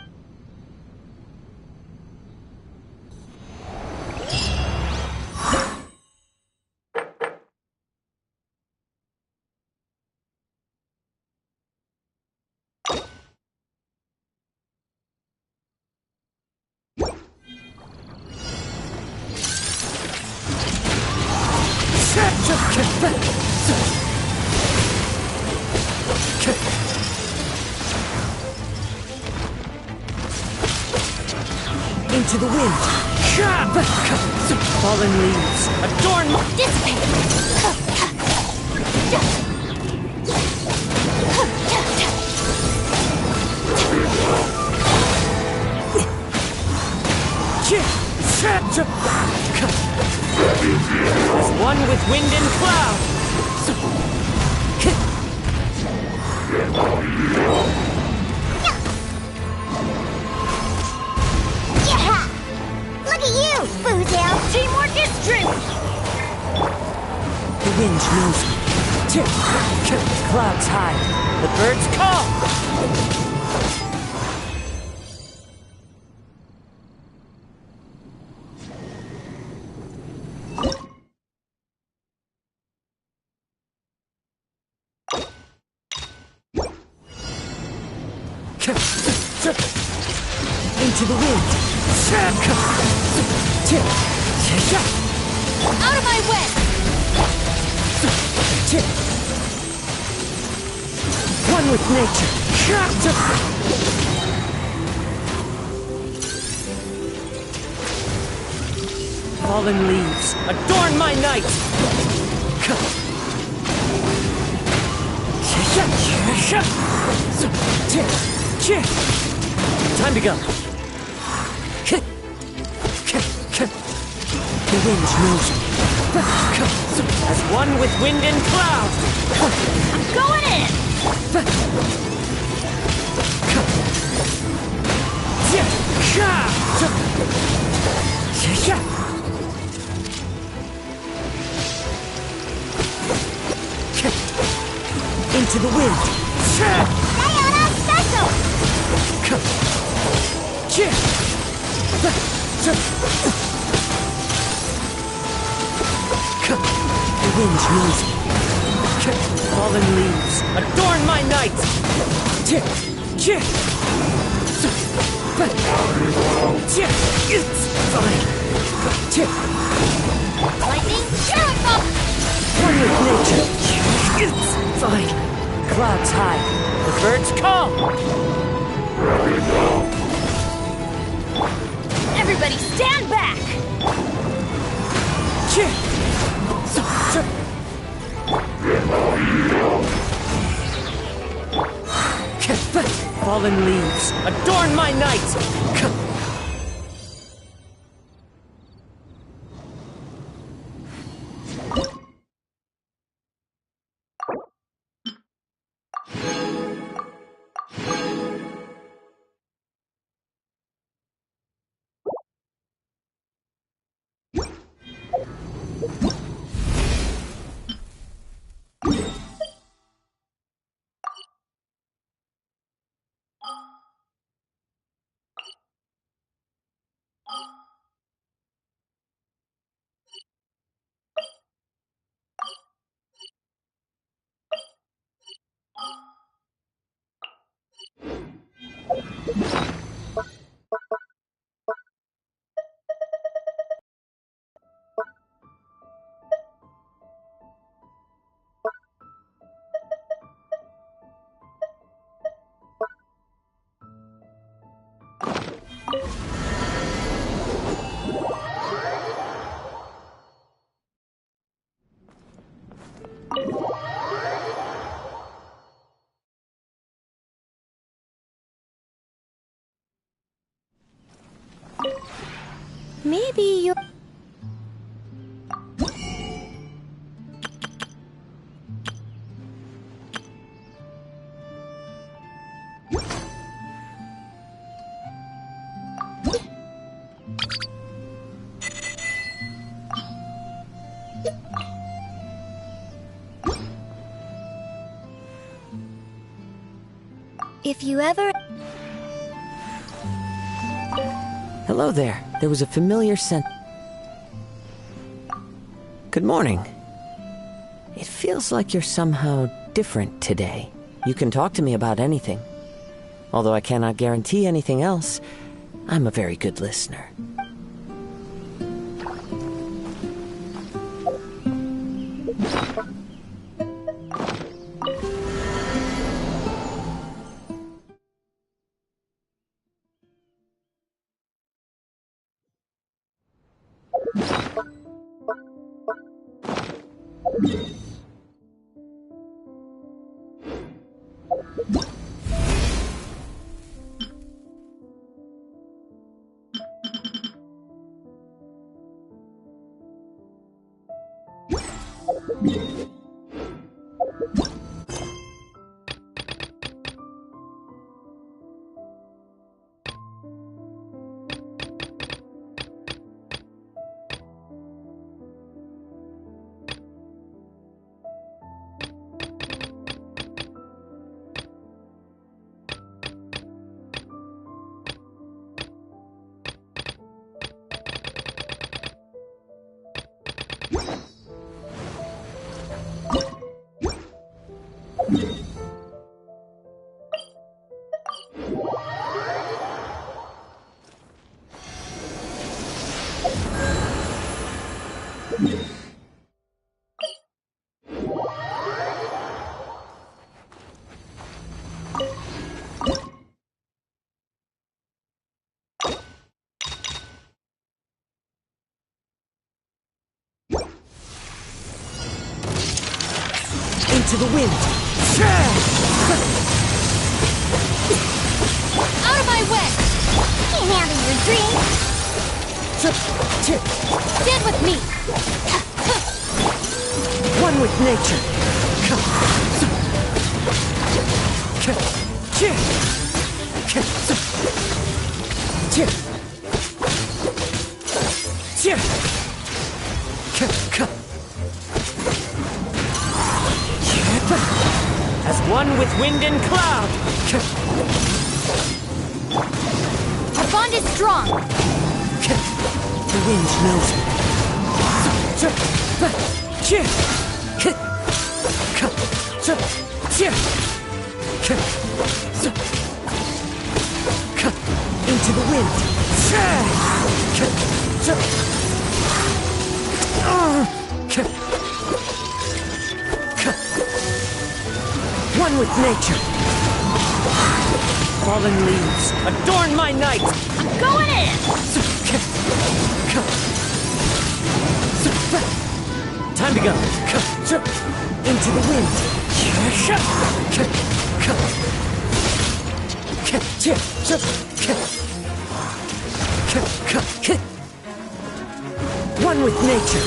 S1: Into the wind. Fallen leaves. Adorn my...
S2: Dissipate!
S1: As one with wind and cloud.
S2: Yeah! Look at you, Boozle! Teamwork is strength!
S1: The wind knows me. Clouds high. The birds call. Into the wind.
S2: Out of my way!
S1: One with nature. Fallen leaves, adorn my night! Time to go. The wind knows me. As one with wind and cloud.
S2: I'm going in!
S1: Into the wind.
S2: Sayonara special!
S1: The wind knows me. Fallen leaves, adorn my night! It's fine.
S2: Lightning, miracle!
S1: One with nature. It's fine. Clouds high. The birds call.
S2: Everybody stand back!
S1: Fallen leaves, adorn my night!
S8: Maybe you... If you ever...
S1: Hello there. There was a familiar scent. Good morning. It feels like you're somehow different today. You can talk to me about anything. Although I cannot guarantee anything else, I'm a very good listener. Into the wind!
S2: Out of my way! Can't handle your dream! Stand with me!
S1: One with nature! As one with wind and cloud!
S2: Our bond is strong!
S1: The wind knows me. Into the wind! One with nature. Fallen leaves, adorn my night.
S2: I'm going in!
S1: Time to go. Into the wind. One with nature.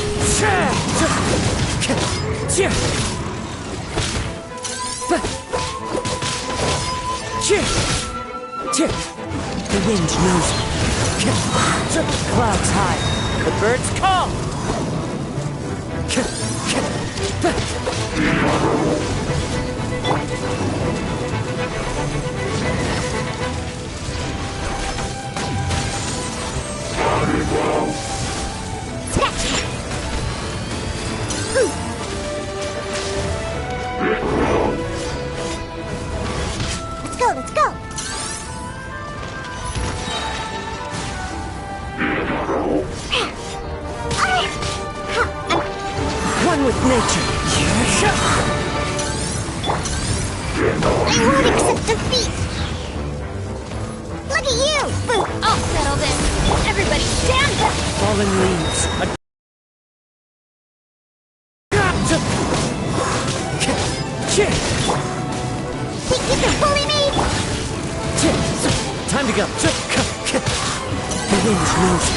S1: The wind knows me. Clouds high. The birds call.
S2: Let's go!
S1: One with nature.
S2: I won't accept defeat! Look at you! I'll settle this! Everybody stand back!
S1: Fallen leaves.
S2: You can bully me!
S1: Time to go. The wind knows me.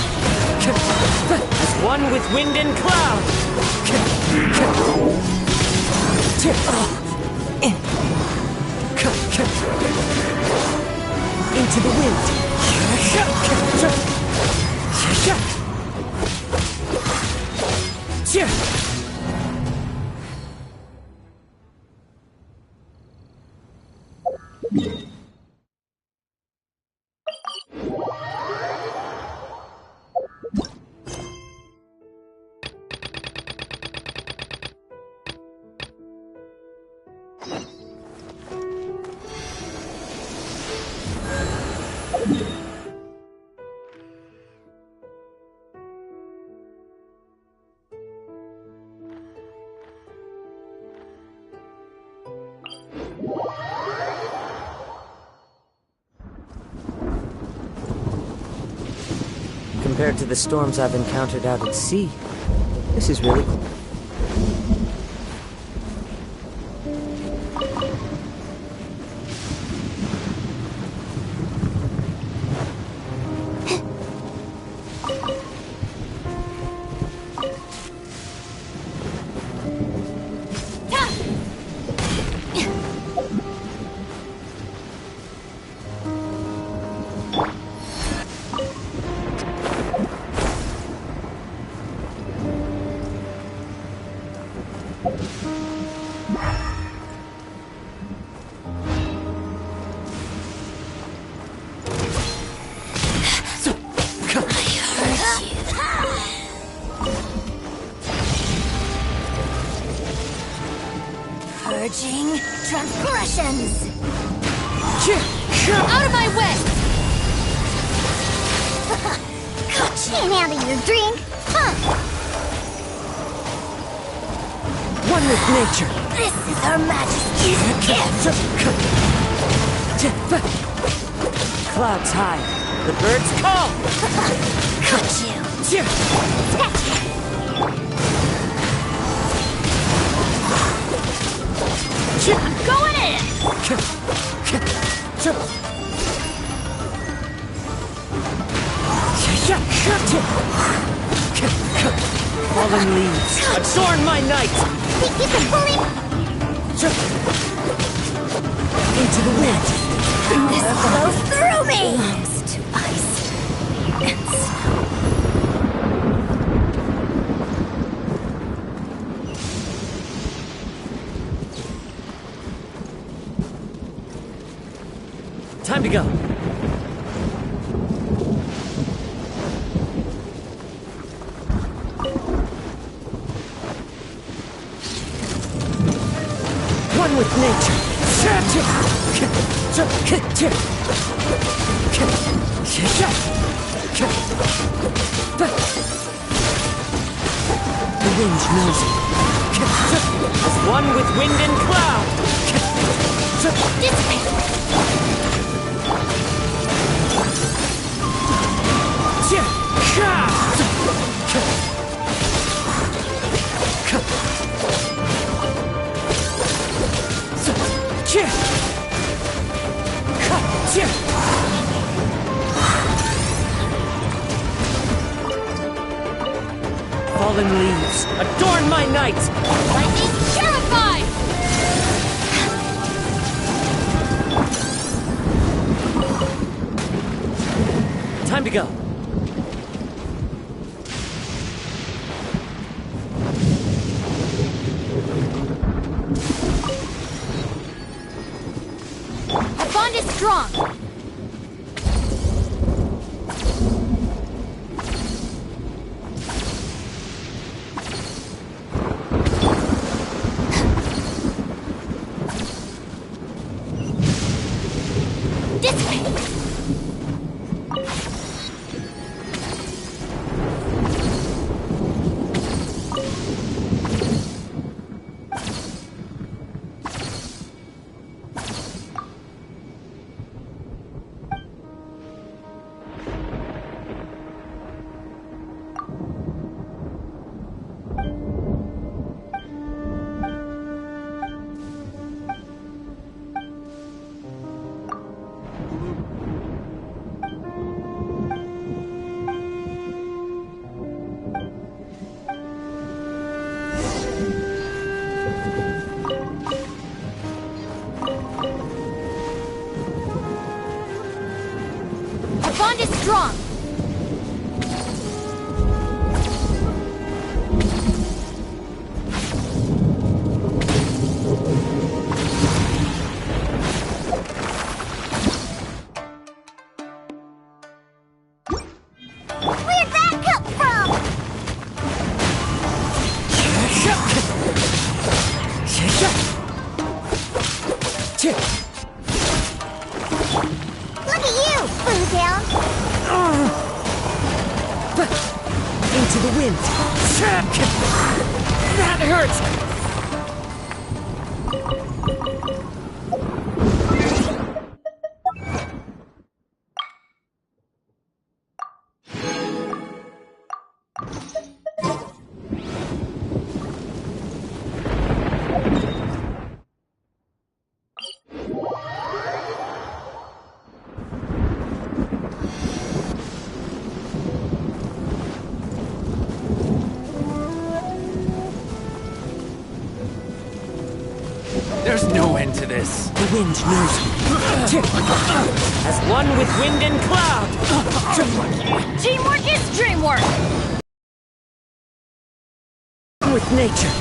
S1: As one with wind and cloud. Into the wind. Compared to the storms I've encountered out at sea, this is really cool.
S2: Purging transgressions!
S5: Out of my way!
S2: Can't handle your drink! Huh.
S1: One with nature.
S2: This is Her Majesty's gift!
S1: Clouds high. The birds call.
S2: Got you!
S5: I'm going in!
S1: Fallen leaves, adorn my night!
S2: Think you can pull him?
S1: Into the wind!
S2: This blows through me!
S14: Belongs to ice and snow.
S1: Time to go. One with nature. The wind knows it. As one with wind and cloud. Fallen leaves, adorn my night!
S5: Lightning terrified!
S1: Time to go.
S5: The bond is strong! The bond is strong!
S2: Where'd that come from? Look at you, Boo Down!
S1: Into the wind. That hurts!
S12: There's no end to this.
S1: The wind knows me. As one with wind and cloud.
S5: Teamwork is dreamwork!
S1: With nature.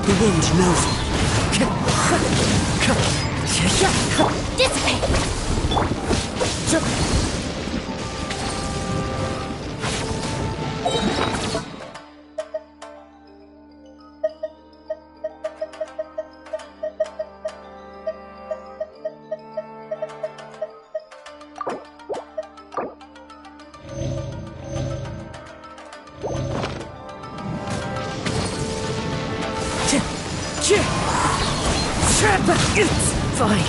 S1: The wind knows me.
S2: Dissipate!
S1: It's fine.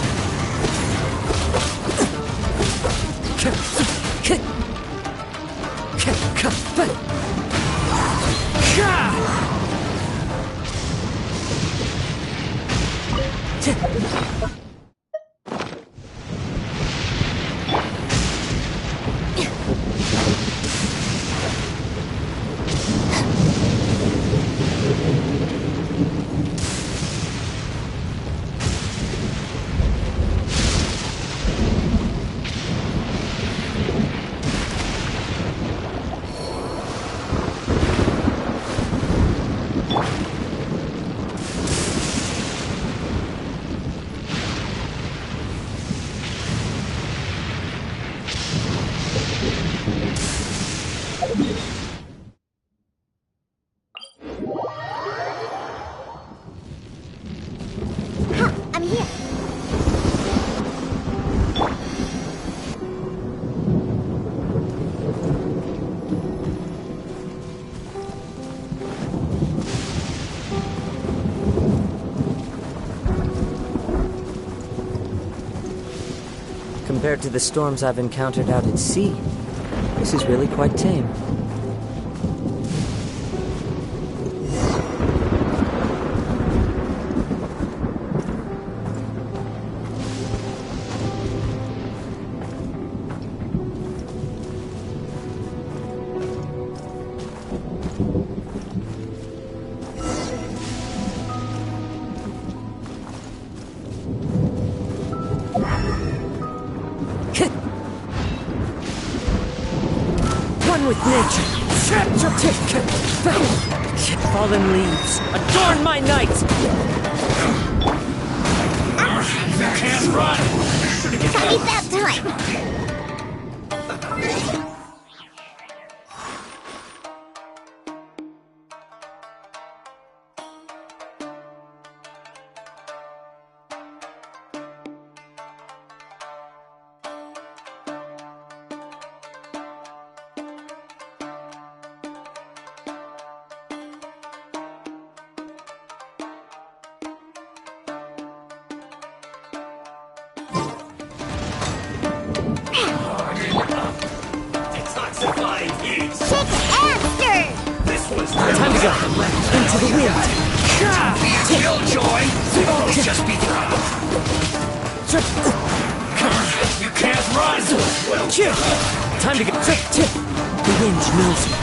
S2: I'm here.
S1: Compared to the storms I've encountered out at sea, this is really quite tame. One with nature. Fallen leaves, adorn my night!
S3: You can't run!
S2: It's about time.
S1: Time to go. Into the wind.
S3: Killjoy! It's just begun. You can't run! Well,
S1: time to go. The wind knows me.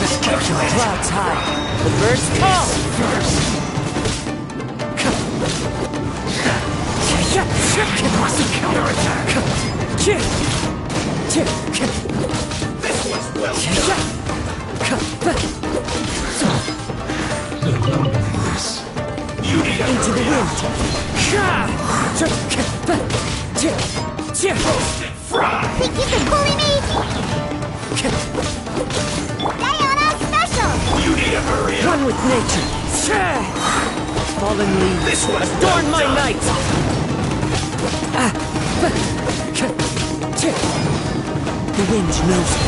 S3: miscalculated.
S1: Clouds high. The birds call.
S3: Counterattack. This was well done. You need a
S1: Into the wind.
S3: roasted fry.
S2: Think you can bully me? Diana special!
S3: You need to hurry up.
S1: One with nature. Fallen leaves,
S3: This was
S1: adorn
S3: well
S1: my
S3: done.
S1: night. The wind knows me.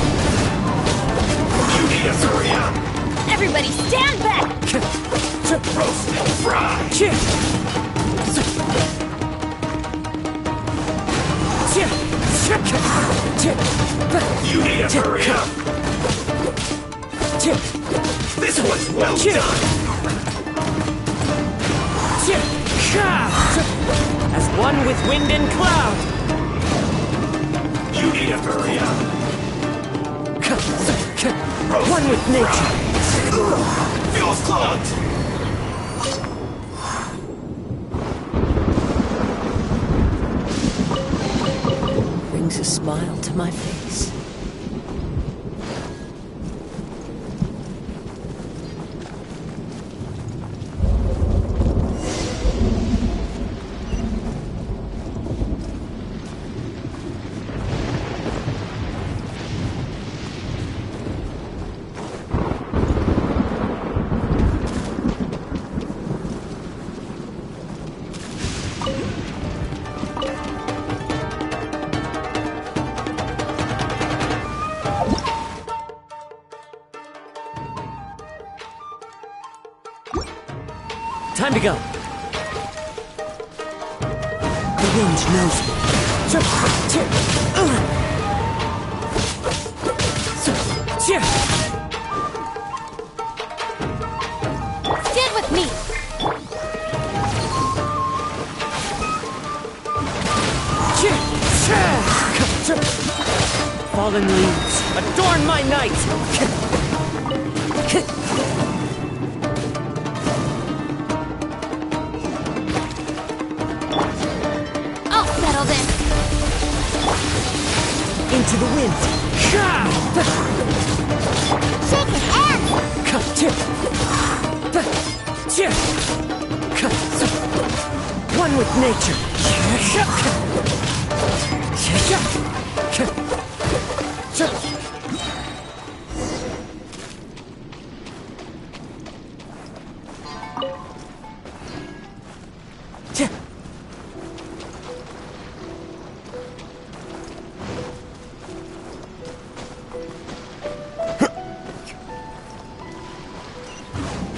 S3: You need to hurry up.
S8: Everybody stand back!
S3: Roasted fry. You need to hurry up. This was well done.
S1: As one with wind and cloud.
S3: You need to hurry up.
S1: One with nature.
S3: Fuel's clogged.
S1: Brings a smile to my face. Time to go. The wind knows me.
S8: Stand with me!
S1: Fallen leaves, adorn my night!
S8: I'll settle this!
S1: Into the wind!
S2: Shake his hands!
S1: One with nature!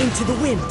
S1: Into the wind!